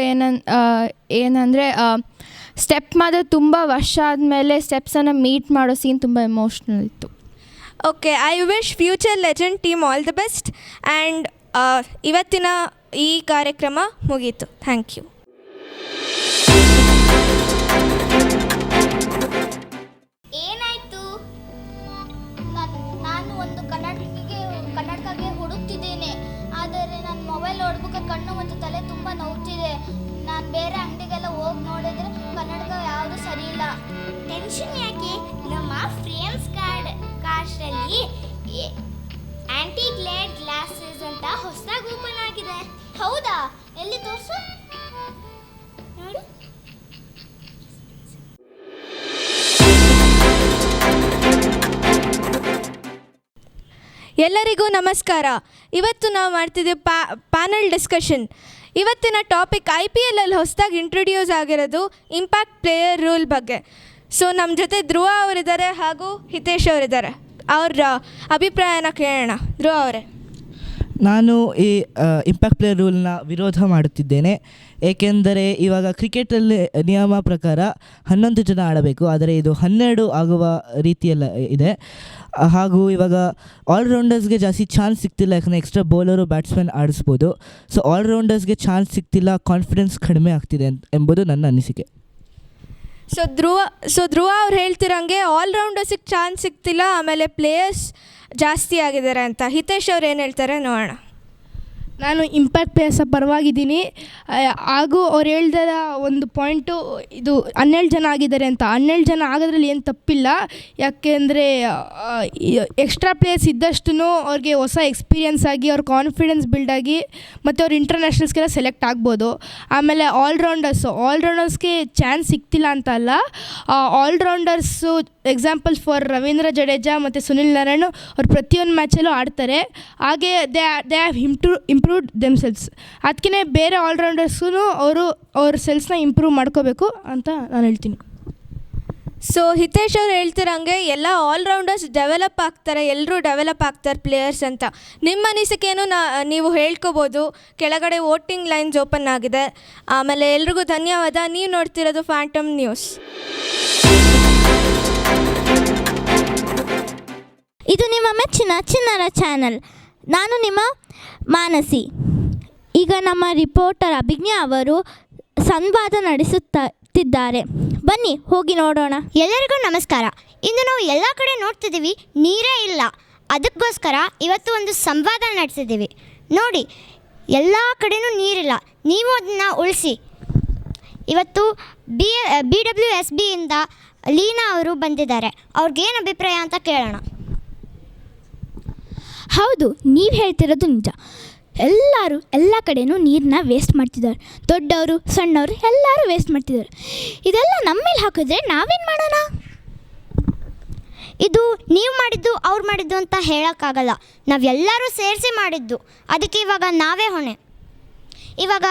ಏನಂದರೆ ಸ್ಟೆಪ್ ಮದ ತುಂಬ ವರ್ಷ ಆದಮೇಲೆ ಸ್ಟೆಪ್ಸನ್ನು ಮೀಟ್ ಮಾಡೋ ಸೀನ್ ತುಂಬ ಎಮೋಷ್ನಲ್ ಇತ್ತು. Okay, I wish future legend team all the best. And ಇವತ್ತಿನ ಈ ಕಾರ್ಯಕ್ರಮ ಮುಗೀತು. Thank you. ಏನಾಯಿತು? ನಾನು ಒಂದು ಕನ್ನಡಕಗೆ ಹುಡುಕ್ತಿದ್ದೇನೆ, ಆದರೆ ನನ್ನ ಮೊಬೈಲ್ ನೋಡ್ಬೇಕು, ಕಣ್ಣು ಮತ್ತು ತಲೆ ತುಂಬ ನೋವ್ತಿದೆ. ನಾನು ಬೇರೆ ಅಂಗಡಿಗೆಲ್ಲ ಹೋಗಿ ನೋಡಿದರೆ ಕನ್ನಡಕ ಯಾವುದು ಸರಿ ಇಲ್ಲ. ಟೆನ್ಷನ್ ಯಾಕೆ? ನಮ್ಮ ಫ್ರೇಮ್ಸ್ ಕಾರ್ಡ್ರಲ್ಲಿ ಆ್ಯಂಟಿ ಗ್ಲೇಡ್ ಗ್ಲಾಸಸ್ ಅಂತ ಹೊಸದಾಗಿ ಓಪನ್ ಆಗಿದೆ. ಹೌದಾ? ಎಲ್ಲಿ ತೋರಿಸು ನೋಡು. ಎಲ್ಲರಿಗೂ ನಮಸ್ಕಾರ. ಇವತ್ತು ನಾವು ಮಾಡ್ತಿದ್ದೀವಿ ಪ್ಯಾನಲ್ ಡಿಸ್ಕಷನ್. ಇವತ್ತಿನ ಟಾಪಿಕ್ IPL ಅಲ್ಲಿ ಹೊಸದಾಗಿ ಇಂಟ್ರೊಡ್ಯೂಸ್ ಆಗಿರೋದು ಇಂಪ್ಯಾಕ್ಟ್ ಪ್ಲೇಯರ್ ರೂಲ್ ಬಗ್ಗೆ. ಸೊ ನಮ್ಮ ಜೊತೆ ಧ್ರುವ ಅವರಿದ್ದಾರೆ ಹಾಗೂ ಹಿತೇಶ್ ಅವರಿದ್ದಾರೆ. ಅವ್ರ ಅಭಿಪ್ರಾಯನ ಕೇಳೋಣ. ಧ್ರುವ ಅವರೇ. ನಾನು ಈ ಇಂಪ್ಯಾಕ್ಟ್ ಪ್ಲೇಯರ್ ರೂಲ್ನ ವಿರೋಧ ಮಾಡುತ್ತಿದ್ದೇನೆ. ಏಕೆಂದರೆ ಇವಾಗ ಕ್ರಿಕೆಟಲ್ಲಿ ನಿಯಮ ಪ್ರಕಾರ 11 ಜನ ಆಡಬೇಕು, ಆದರೆ ಇದು 12 ಆಗುವ ರೀತಿಯಲ್ಲ ಇದೆ. ಹಾಗೂ ಇವಾಗ ಆಲ್ರೌಂಡರ್ಸ್ಗೆ ಜಾಸ್ತಿ ಚಾನ್ಸ್ ಸಿಗ್ತಿಲ್ಲ, ಯಾಕಂದರೆ ಎಕ್ಸ್ಟ್ರಾ ಬೌಲರು ಬ್ಯಾಟ್ಸ್ಮನ್ ಆಡಿಸ್ಬೋದು. ಸೊ ಆಲ್ರೌಂಡರ್ಸ್ಗೆ ಚಾನ್ಸ್ ಸಿಗ್ತಿಲ್ಲ, ಕಾನ್ಫಿಡೆನ್ಸ್ ಕಡಿಮೆ ಆಗ್ತಿದೆ ಎಂಬುದು ನನ್ನ ಅನಿಸಿಕೆ. ಸೊ ಧ್ರುವ ಅವ್ರು ಹೇಳ್ತಿರಂಗೆ ಆಲ್ರೌಂಡರ್ಸಿಗೆ ಚಾನ್ಸ್ ಸಿಗ್ತಿಲ್ಲ, ಆಮೇಲೆ ಪ್ಲೇಯರ್ಸ್ ಜಾಸ್ತಿ ಆಗಿದ್ದಾರೆ ಅಂತ. ಹಿತೇಶ್ ಅವ್ರು ಏನು ಹೇಳ್ತಾರೆ ನೋಡೋಣ. ನಾನು ಇಂಪ್ಯಾಕ್ಟ್ ಪ್ಲೇಯರ್ಸ ಪರವಾಗಿದ್ದೀನಿ. ಹಾಗೂ ಅವ್ರು ಹೇಳ್ದ ಒಂದು ಪಾಯಿಂಟು, ಇದು 12 ಜನ ಆಗಿದ್ದಾರೆ ಅಂತ. 12 ಜನ ಆಗೋದ್ರಲ್ಲಿ ಏನು ತಪ್ಪಿಲ್ಲ, ಯಾಕೆಂದರೆ ಎಕ್ಸ್ಟ್ರಾ ಪ್ಲೇಯರ್ಸ್ ಇದ್ದಷ್ಟು ಅವ್ರಿಗೆ ಹೊಸ ಎಕ್ಸ್ಪೀರಿಯನ್ಸ್ ಆಗಿ ಅವ್ರ ಕಾನ್ಫಿಡೆನ್ಸ್ ಬಿಲ್ಡ್ ಆಗಿ ಮತ್ತು ಅವ್ರು ಇಂಟರ್ನ್ಯಾಷನಲ್ಸ್ಗೆಲ್ಲ ಸೆಲೆಕ್ಟ್ ಆಗ್ಬೋದು. ಆಮೇಲೆ ಆಲ್ರೌಂಡರ್ಸ್ಗೆ ಚಾನ್ಸ್ ಸಿಗ್ತಿಲ್ಲ ಅಂತ ಅಲ್ಲ, ಆಲ್ರೌಂಡರ್ಸು ಎಕ್ಸಾಂಪಲ್ ಫಾರ್ ರವೀಂದ್ರ ಜಡೇಜಾ ಮತ್ತು ಸುನಿಲ್ ನಾರಾಯಣ್ ಅವ್ರು ಪ್ರತಿಯೊಂದು ಮ್ಯಾಚಲ್ಲೂ ಆಡ್ತಾರೆ. ಹಾಗೆ ದೇ ಹ್ಯಾವ್ ಇಂಪ್ರೂವ್ಡ್ ದೆಮ್ಸೆಲ್ಸ್. ಅದಕ್ಕೆ ಬೇರೆ ಆಲ್ರೌಂಡರ್ಸೂ ಅವ್ರ ಸೆಲ್ಸ್ನ ಇಂಪ್ರೂವ್ ಮಾಡ್ಕೋಬೇಕು ಅಂತ ನಾನು ಹೇಳ್ತೀನಿ. ಸೊ ಹಿತೇಶ್ ಅವ್ರು ಹೇಳ್ತಿರಂಗೆ ಎಲ್ಲ ಆಲ್ರೌಂಡರ್ಸ್ ಡೆವಲಪ್ ಆಗ್ತಾರೆ, ಎಲ್ಲರೂ ಡೆವಲಪ್ ಆಗ್ತಾರೆ ಪ್ಲೇಯರ್ಸ್ ಅಂತ. ನಿಮ್ಮ ಅನಿಸಿಕೆಯನ್ನು ನೀವು ಹೇಳ್ಕೊಬೋದು. ಕೆಳಗಡೆ ವೋಟಿಂಗ್ ಲೈನ್ಸ್ ಓಪನ್ ಆಗಿದೆ. ಆಮೇಲೆ ಎಲ್ರಿಗೂ ಧನ್ಯವಾದ. ನೀವು ನೋಡ್ತಿರೋದು ಫ್ಯಾಂಟಮ್ ನ್ಯೂಸ್. ಇದು ನಿಮ್ಮ ಮೆಚ್ಚಿನ ಚಿನ್ನರ ಚಾನಲ್. ನಾನು ನಿಮ್ಮ ಮಾನಸಿ. ಈಗ ನಮ್ಮ ರಿಪೋರ್ಟರ್ ಅಭಿಜ್ಞಾ ಅವರು ಸಂವಾದ ನಡೆಸುತ್ತಿದ್ದಾರೆ. ಬನ್ನಿ ಹೋಗಿ ನೋಡೋಣ. ಎಲ್ಲರಿಗೂ ನಮಸ್ಕಾರ. ಇಂದು ನಾವು ಎಲ್ಲ ಕಡೆ ನೋಡ್ತಿದ್ದೀವಿ, ನೀರೇ ಇಲ್ಲ. ಅದಕ್ಕೋಸ್ಕರ ಇವತ್ತು ಒಂದು ಸಂವಾದ ನಡೆಸಿದ್ದೀವಿ. ನೋಡಿ, ಎಲ್ಲ ಕಡೆಯೂ ನೀರಿಲ್ಲ, ನೀವು ಅದನ್ನು ಉಳಿಸಿ. ಇವತ್ತು BWSBಯಿಂದ ಲೀನಾ ಅವರು ಬಂದಿದ್ದಾರೆ. ಅವ್ರಿಗೇನು ಅಭಿಪ್ರಾಯ ಅಂತ ಕೇಳೋಣ. ಹೌದು, ನೀವು ಹೇಳ್ತಿರೋದು ನಿಜ. ಎಲ್ಲರೂ ಎಲ್ಲ ಕಡೆನೂ ನೀರನ್ನ ವೇಸ್ಟ್ ಮಾಡ್ತಿದ್ದಾರೆ. ದೊಡ್ಡವರು ಸಣ್ಣವರು ಎಲ್ಲರೂ ವೇಸ್ಟ್ ಮಾಡ್ತಿದ್ದಾರೆ. ಇದೆಲ್ಲ ನಮ್ಮ ಮೇಲೆ ಹಾಕಿದ್ರೆ ನಾವೇನು ಮಾಡೋಣ? ಇದು ನೀವು ಮಾಡಿದ್ದು ಅವ್ರು ಮಾಡಿದ್ದು ಅಂತ ಹೇಳೋಕ್ಕಾಗಲ್ಲ. ನಾವೆಲ್ಲರೂ ಸೇರಿಸಿ ಮಾಡಿದ್ದು. ಅದಕ್ಕೆ ಇವಾಗ ನಾವೇ ಹೊಣೆ. ಇವಾಗ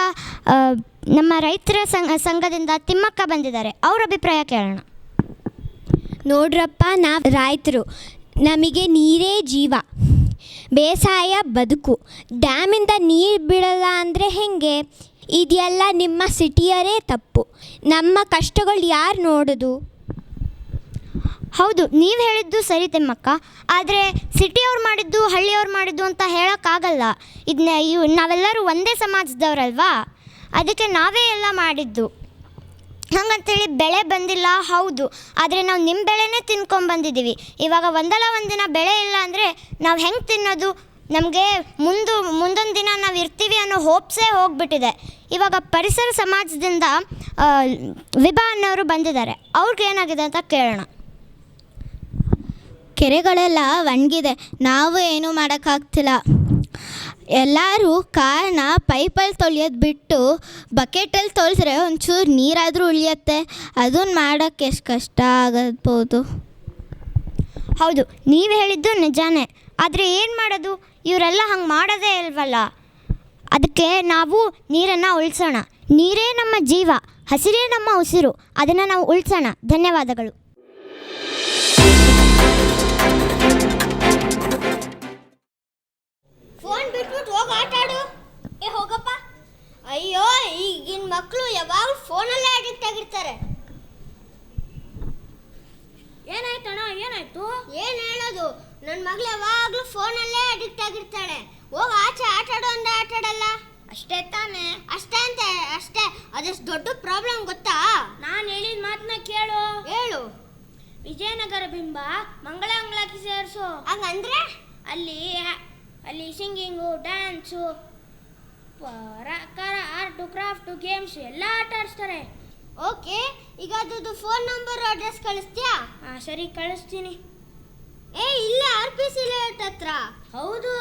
ನಮ್ಮ ರೈತರ ಸಂಘದಿಂದ ತಿಮ್ಮಕ್ಕ ಬಂದಿದ್ದಾರೆ. ಅವ್ರ ಅಭಿಪ್ರಾಯ ಕೇಳೋಣ. ನೋಡ್ರಪ್ಪ, ನಾವು ರೈತರು, ನಮಗೆ ನೀರೇ ಜೀವ, ಬೇಸಾಯ ಬದುಕು. ಡ್ಯಾಮಿಂದ ನೀರು ಬಿಡಲ್ಲ ಅಂದರೆ ಹೇಗೆ? ಇದೆಲ್ಲ ನಿಮ್ಮ ಸಿಟಿಯರೇ ತಪ್ಪು. ನಮ್ಮ ಕಷ್ಟಗಳು ಯಾರು ನೋಡೋದು? ಹೌದು, ನೀವು ಹೇಳಿದ್ದು ಸರಿ ತಿಮ್ಮಕ್ಕ. ಆದರೆ ಸಿಟಿಯವ್ರು ಮಾಡಿದ್ದು ಹಳ್ಳಿಯವ್ರು ಮಾಡಿದ್ದು ಅಂತ ಹೇಳೋಕ್ಕಾಗಲ್ಲ. ನಾವೆಲ್ಲರೂ ಒಂದೇ ಸಮಾಜದವ್ರಲ್ವಾ, ಅದಕ್ಕೆ ನಾವೇ ಎಲ್ಲ ಮಾಡಿದ್ದು. ಹಂಗಂತೇಳಿ ಬೆಳೆ ಬಂದಿಲ್ಲ, ಹೌದು, ಆದರೆ ನಾವು ನಿಮ್ಮ ಬೆಳೆನೇ ತಿನ್ಕೊಂಡ್ಬಂದಿದ್ದೀವಿ. ಇವಾಗ ಒಂದಿನ ಬೆಳೆ ಇಲ್ಲ ಅಂದರೆ ನಾವು ಹೆಂಗೆ ತಿನ್ನೋದು? ನಮಗೆ ಮುಂದೊಂದು ದಿನ ನಾವು ಇರ್ತೀವಿ ಅನ್ನೋ ಹೋಪ್ಸೇ ಹೋಗ್ಬಿಟ್ಟಿದೆ. ಇವಾಗ ಪರಿಸರ ಸಮಾಜದಿಂದ ವಿಭಾ ಅನ್ನೋರು ಬಂದಿದ್ದಾರೆ. ಅವ್ರಿಗೇನಾಗಿದೆ ಅಂತ ಕೇಳೋಣ. ಕೆರೆಗಳೆಲ್ಲ ಒಣಗಿದೆ, ನಾವು ಏನೂ ಮಾಡೋಕ್ಕಾಗ್ತಿಲ್ಲ. ಎಲ್ಲರೂ ಕಾರಣ ಪೈಪಲ್ಲಿ ತೊಳೆಯೋದು ಬಿಟ್ಟು ಬಕೆಟಲ್ಲಿ ತೊಳೆದ್ರೆ ಒಂಚೂರು ನೀರಾದರೂ ಉಳಿಯುತ್ತೆ. ಅದನ್ನು ಮಾಡೋಕ್ಕೆ ಎಷ್ಟು ಕಷ್ಟ ಆಗಬಹುದು. ಹೌದು, ನೀವು ಹೇಳಿದ್ದು ನಿಜಾನೇ. ಆದರೆ ಏನು ಮಾಡೋದು? ಇವರೆಲ್ಲ ಹಂಗೆ ಮಾಡೋದೇ ಇಲ್ವಲ್ಲ. ಅದಕ್ಕೆ ನಾವು ನೀರನ್ನು ಉಳಿಸೋಣ. ನೀರೇ ನಮ್ಮ ಜೀವ, ಹಸಿರೇ ನಮ್ಮ ಉಸಿರು. ಅದನ್ನು ನಾವು ಉಳಿಸೋಣ. ಧನ್ಯವಾದಗಳು. ಫೋನ್ ಬಿಟ್ಬಿಟ್ಟು ಹೋಗಿ ಆಟ ಆಡು. ಹೋಗಪ್ಪ. ಅಯ್ಯೋ, ಈಗಿನ ಮಕ್ಕಳು ಯಾವಾಗಲೂ ಫೋನಲ್ಲೇ ಅಡಿಕ್ಟ್ ಆಗಿರ್ತಾರೆ. ಏನಾಯ್ತಣ್ಣ? ಏನಾಯ್ತು? ಏನು ಹೇಳೋದು? ನನ್ನ ಮಗಳು ಯಾವಾಗಲೂ ಫೋನಲ್ಲೇ ಅಡಿಕ್ಟ್ ಆಗಿರ್ತಾಳೆ. ಹೋಗಿ ಆಚೆ ಆಟ ಆಡು ಅಂದ್ರೆ ಆಟ ಆಡಲ್ಲ. ಅಷ್ಟೇ ತಾನೇ? ಅಷ್ಟೇ. ಅದೆಷ್ಟು ದೊಡ್ಡ ಪ್ರಾಬ್ಲಮ್ ಗೊತ್ತಾ? ನಾನು ಹೇಳಿದ ಮಾತನ್ನ ಕೇಳು. ಹೇಳು. ವಿಜಯನಗರ ಬಿಂಬ ಮಂಗಳ ಅಂಗಳಕ್ಕೆ ಸೇರಿಸು. ಹಂಗಂದ್ರೆ ಅಲ್ಲಿ singing, dance, art, craft, games ಎಲ್ಲ ಆಟ ಆಡಿಸ್ತಾರೆ. ಓಕೆ, ಈಗ ಅದು ಫೋನ್ ನಂಬರ್ ಅಡ್ರೆಸ್ ಕಳಿಸ್ತೀಯಾ? ಹಾಂ ಸರಿ, ಕಳಿಸ್ತೀನಿ. ಇಲ್ಲ, RPC ಲೇಔಟ್ ಹತ್ರ. ಹೌದು.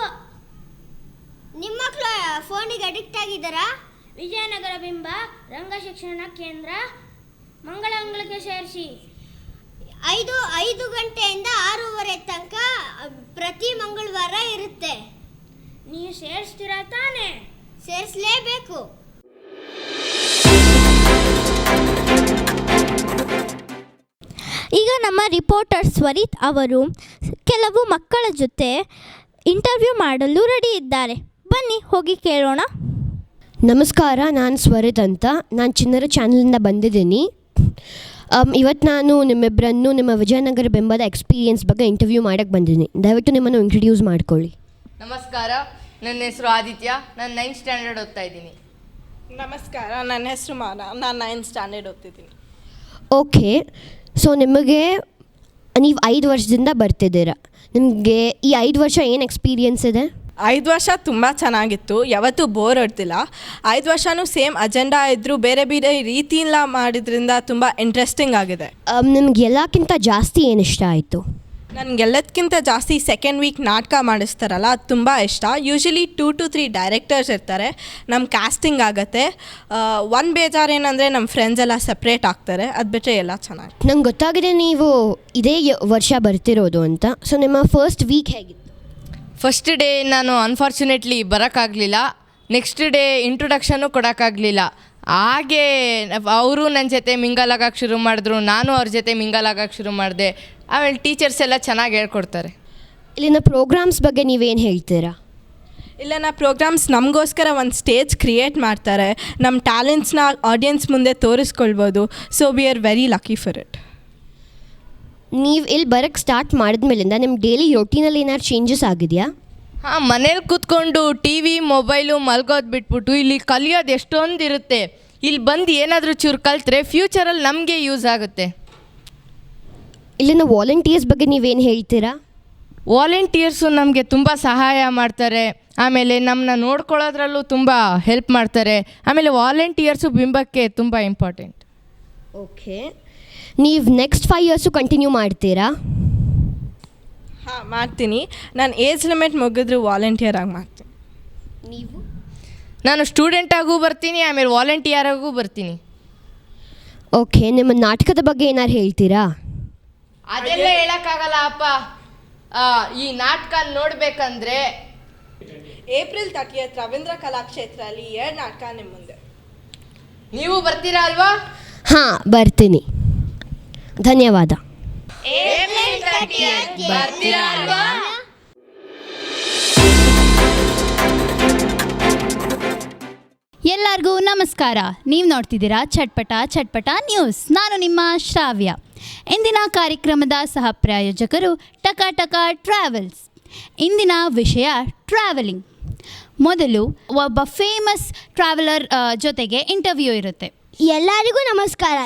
ನಿಮ್ಮ ಮಕ್ಕಳು ಫೋನಿಗೆ ಅಡಿಕ್ಟ್ ಆಗಿದ್ದಾರಾ? ವಿಜಯನಗರ ಬಿಂಬ ರಂಗ ಶಿಕ್ಷಣ ಕೇಂದ್ರ ಮಂಗಳ ಅಂಗಳಕ್ಕೆ ಸೇರಿಸಿ. 5 ಗಂಟೆಯಿಂದ 6:30 ತನಕ ಪ್ರತಿ ಮಂಗಳವಾರ ಇರುತ್ತೆ. ನೀವು ಸೇರಿಸ್ತೀರಾ ತಾನೇ? ಸೇರಿಸಲೇಬೇಕು. ಈಗ ನಮ್ಮ ರಿಪೋರ್ಟರ್ ಸ್ವರಿತ್ ಅವರು ಕೆಲವು ಮಕ್ಕಳ ಜೊತೆ ಇಂಟರ್ವ್ಯೂ ಮಾಡಲು ರೆಡಿ ಇದ್ದಾರೆ. ಬನ್ನಿ ಹೋಗಿ ಕೇಳೋಣ. ನಮಸ್ಕಾರ, ನಾನು ಸ್ವರಿತ್ ಅಂತ. ನಾನು ಚಿನ್ನರ ಚಾನಲಿಂದ ಬಂದಿದ್ದೀನಿ. ಇವತ್ತು ನಾನು ನಿಮ್ಮಿಬ್ಬರನ್ನು ನಿಮ್ಮ ವಿಜಯನಗರ ಬಿಂಬದ ಎಕ್ಸ್ಪೀರಿಯನ್ಸ್ ಬಗ್ಗೆ ಇಂಟರ್ವ್ಯೂ ಮಾಡೋಕ್ಕೆ ಬಂದಿದ್ದೀನಿ. ದಯವಿಟ್ಟು ನಿಮ್ಮನ್ನು ಇಂಟ್ರಡ್ಯೂಸ್ ಮಾಡ್ಕೊಳ್ಳಿ. ನಮಸ್ಕಾರ, ನನ್ನ ಹೆಸರು ಆದಿತ್ಯ. ನಾನು 9th ಸ್ಟ್ಯಾಂಡರ್ಡ್ ಓದ್ತಾ ಇದ್ದೀನಿ. ನಮಸ್ಕಾರ, ನನ್ನ ಹೆಸರು ಮಾನ. ನಾನು 9th ಸ್ಟ್ಯಾಂಡರ್ಡ್ ಓದ್ತಿದ್ದೀನಿ. ಓಕೆ, ಸೊ ನಿಮಗೆ ನೀವು 5 ವರ್ಷದಿಂದ ಬರ್ತಿದ್ದೀರಾ. ನಿಮಗೆ ಈ 5 ವರ್ಷ ಏನು ಎಕ್ಸ್ಪೀರಿಯನ್ಸ್ ಇದೆ? 5 ವರ್ಷ ತುಂಬ ಚೆನ್ನಾಗಿತ್ತು. ಯಾವತ್ತೂ ಬೋರ್ ಹೊಡ್ತಿಲ್ಲ. 5 ವರ್ಷವೂ ಸೇಮ್ ಅಜೆಂಡಾ ಇದ್ದರೂ ಬೇರೆ ಬೇರೆ ರೀತಿಯಿಂದ ಮಾಡಿದ್ರಿಂದ ತುಂಬ ಇಂಟ್ರೆಸ್ಟಿಂಗ್ ಆಗಿದೆ. ನಿಮ್ಗೆ ಎಲ್ಲಕ್ಕಿಂತ ಜಾಸ್ತಿ ಏನು ಇಷ್ಟ ಆಯಿತು? ನನಗೆಲ್ಲದಕ್ಕಿಂತ ಜಾಸ್ತಿ ಸೆಕೆಂಡ್ ವೀಕ್ ನಾಟಕ ಮಾಡಿಸ್ತಾರಲ್ಲ, ಅದು ತುಂಬ ಇಷ್ಟ. ಯೂಶ್ವಲಿ 2 to 3 ಡೈರೆಕ್ಟರ್ಸ್ ಇರ್ತಾರೆ. ನಮ್ಮ ಕ್ಯಾಸ್ಟಿಂಗ್ ಆಗುತ್ತೆ. ಒಂದು ಬೇಜಾರು ಏನಂದರೆ ನಮ್ಮ ಫ್ರೆಂಡ್ಸ್ ಎಲ್ಲ ಸಪ್ರೇಟ್ ಆಗ್ತಾರೆ. ಅದು ಬಿಟ್ಟರೆ ಎಲ್ಲ ಚೆನ್ನಾಗಿ. ನಂಗೆ ಗೊತ್ತಾಗಿದೆ ನೀವು ಇದೇ ವರ್ಷ ಬರ್ತಿರೋದು ಅಂತ. ಸೊ ನಿಮ್ಮ ಫಸ್ಟ್ ವೀಕ್ ಹೇಗಿತ್ತು? ಫಸ್ಟ್ ಡೇ ನಾನು ಅನ್ಫಾರ್ಚುನೇಟ್ಲಿ ಬರೋಕ್ಕಾಗಲಿಲ್ಲ. Next day ಇಂಟ್ರೊಡಕ್ಷನ್ನು ಕೊಡೋಕ್ಕಾಗಲಿಲ್ಲ. ಹಾಗೆ ಅವರು ನನ್ನ ಜೊತೆ ಮಿಂಗಲ್ ಆಗೋಕ್ಕೆ ಶುರು ಮಾಡಿದ್ರು, ನಾನು ಅವ್ರ ಜೊತೆ ಮಿಂಗಲ್ ಆಗೋಕ್ಕೆ ಶುರು ಮಾಡಿದೆ. ಆಮೇಲೆ ಟೀಚರ್ಸ್ ಎಲ್ಲ ಚೆನ್ನಾಗಿ ಹೇಳ್ಕೊಡ್ತಾರೆ. ಇಲ್ಲಿನ ಪ್ರೋಗ್ರಾಮ್ಸ್ ಬಗ್ಗೆ ನೀವೇನು ಹೇಳ್ತೀರಾ? ಇಲ್ಲಿನ ಪ್ರೋಗ್ರಾಮ್ಸ್ ನಮಗೋಸ್ಕರ ಒಂದು ಸ್ಟೇಜ್ ಕ್ರಿಯೇಟ್ ಮಾಡ್ತಾರೆ. ನಮ್ಮ ಟ್ಯಾಲೆಂಟ್ಸ್ನ ಆಡಿಯನ್ಸ್ ಮುಂದೆ ತೋರಿಸ್ಕೊಳ್ಬೋದು. So we are very lucky for it. ನೀವು ಇಲ್ಲಿ ಬರೋಕ್ಕೆ ಸ್ಟಾರ್ಟ್ ಮಾಡಿದ್ಮೇಲಿಂದ ನಿಮ್ಮ ಡೈಲಿ ರೊಟೀನಲ್ಲಿ ಏನಾದ್ರು ಚೇಂಜಸ್ ಆಗಿದೆಯಾ? ಹಾಂ, ಮನೇಲಿ ಕೂತ್ಕೊಂಡು TV ಮೊಬೈಲು ಮಲ್ಗೋದು ಬಿಟ್ಬಿಟ್ಟು ಇಲ್ಲಿ ಕಲಿಯೋದು ಎಷ್ಟೊಂದು ಇರುತ್ತೆ. ಇಲ್ಲಿ ಬಂದು ಏನಾದರೂ ಚೂರು ಕಲ್ತ್ರೆ ಫ್ಯೂಚರಲ್ಲಿ ನಮಗೆ ಯೂಸ್ ಆಗುತ್ತೆ. ಇಲ್ಲಿನ ವಾಲಂಟಿಯರ್ಸ್ ಬಗ್ಗೆ ನೀವೇನು ಹೇಳ್ತೀರಾ? ವಾಲಂಟಿಯರ್ಸು ನಮಗೆ ತುಂಬ ಸಹಾಯ ಮಾಡ್ತಾರೆ. ಆಮೇಲೆ ನಮ್ಮನ್ನ ನೋಡ್ಕೊಳ್ಳೋದ್ರಲ್ಲೂ ತುಂಬ ಹೆಲ್ಪ್ ಮಾಡ್ತಾರೆ. ಆಮೇಲೆ ವಾಲಂಟಿಯರ್ಸು ಬಿಂಬಕ್ಕೆ ತುಂಬ ಇಂಪಾರ್ಟೆಂಟ್. ಓಕೆ, ನೀವು ನೆಕ್ಸ್ಟ್ 5 ಇಯರ್ಸು ಕಂಟಿನ್ಯೂ ಮಾಡ್ತೀರಾ? ಹಾಂ, ಮಾಡ್ತೀನಿ. ನಾನು ಏಜ್ ಲಿಮಿಟ್ ಮುಗಿದ್ರು ವಾಲಂಟಿಯರ್ ಆಗಿ ಮಾಡ್ತೀನಿ. ನೀವು? ನಾನು ಸ್ಟೂಡೆಂಟಾಗೂ ಬರ್ತೀನಿ, ಆಮೇಲೆ ವಾಲಂಟಿಯರಾಗೂ ಬರ್ತೀನಿ. ಓಕೆ, ನಿಮ್ಮ ನಾಟಕದ ಬಗ್ಗೆ ಏನಾರು ಹೇಳ್ತೀರಾ? ಅದೆಲ್ಲ ಹೇಳೋಕ್ಕಾಗಲ್ಲ ಅಪ್ಪ. ಈ ನಾಟಕ ನೋಡಬೇಕಂದ್ರೆ ಏಪ್ರಿಲ್ 30 ರವೀಂದ್ರ ಕಲಾಕ್ಷೇತ್ರ ಅಲ್ಲಿ 2 ನಾಟಕ ನಿಮ್ಮ ಮುಂದೆ. ನೀವು ಬರ್ತೀರಾ ಅಲ್ವಾ? ಹಾಂ, ಬರ್ತೀನಿ. ಧನ್ಯವಾದ. ಬರ್ತೀರಾ ಅಲ್ವಾ? ಎಲ್ಲರಿಗೂ ನಮಸ್ಕಾರ. ನೀವು ನೋಡ್ತಿದ್ದೀರಾ ಚಟ್ಪಟ ನ್ಯೂಸ್. ನಾನು ನಿಮ್ಮ ಶ್ರಾವ್ಯ. ಇಂದಿನ ಕಾರ್ಯಕ್ರಮದ ಸಹ ಪ್ರಾಯೋಜಕರು ಟಕ ಟ್ರಾವೆಲ್ಸ್. ಇಂದಿನ ವಿಷಯ ಟ್ರಾವೆಲಿಂಗ್. ಮೊದಲು ಒಬ್ಬ ಫೇಮಸ್ ಟ್ರಾವೆಲರ್ ಜೊತೆಗೆ ಇಂಟರ್ವ್ಯೂ ಇರುತ್ತೆ. ಎಲ್ಲರಿಗೂ ನಮಸ್ಕಾರ.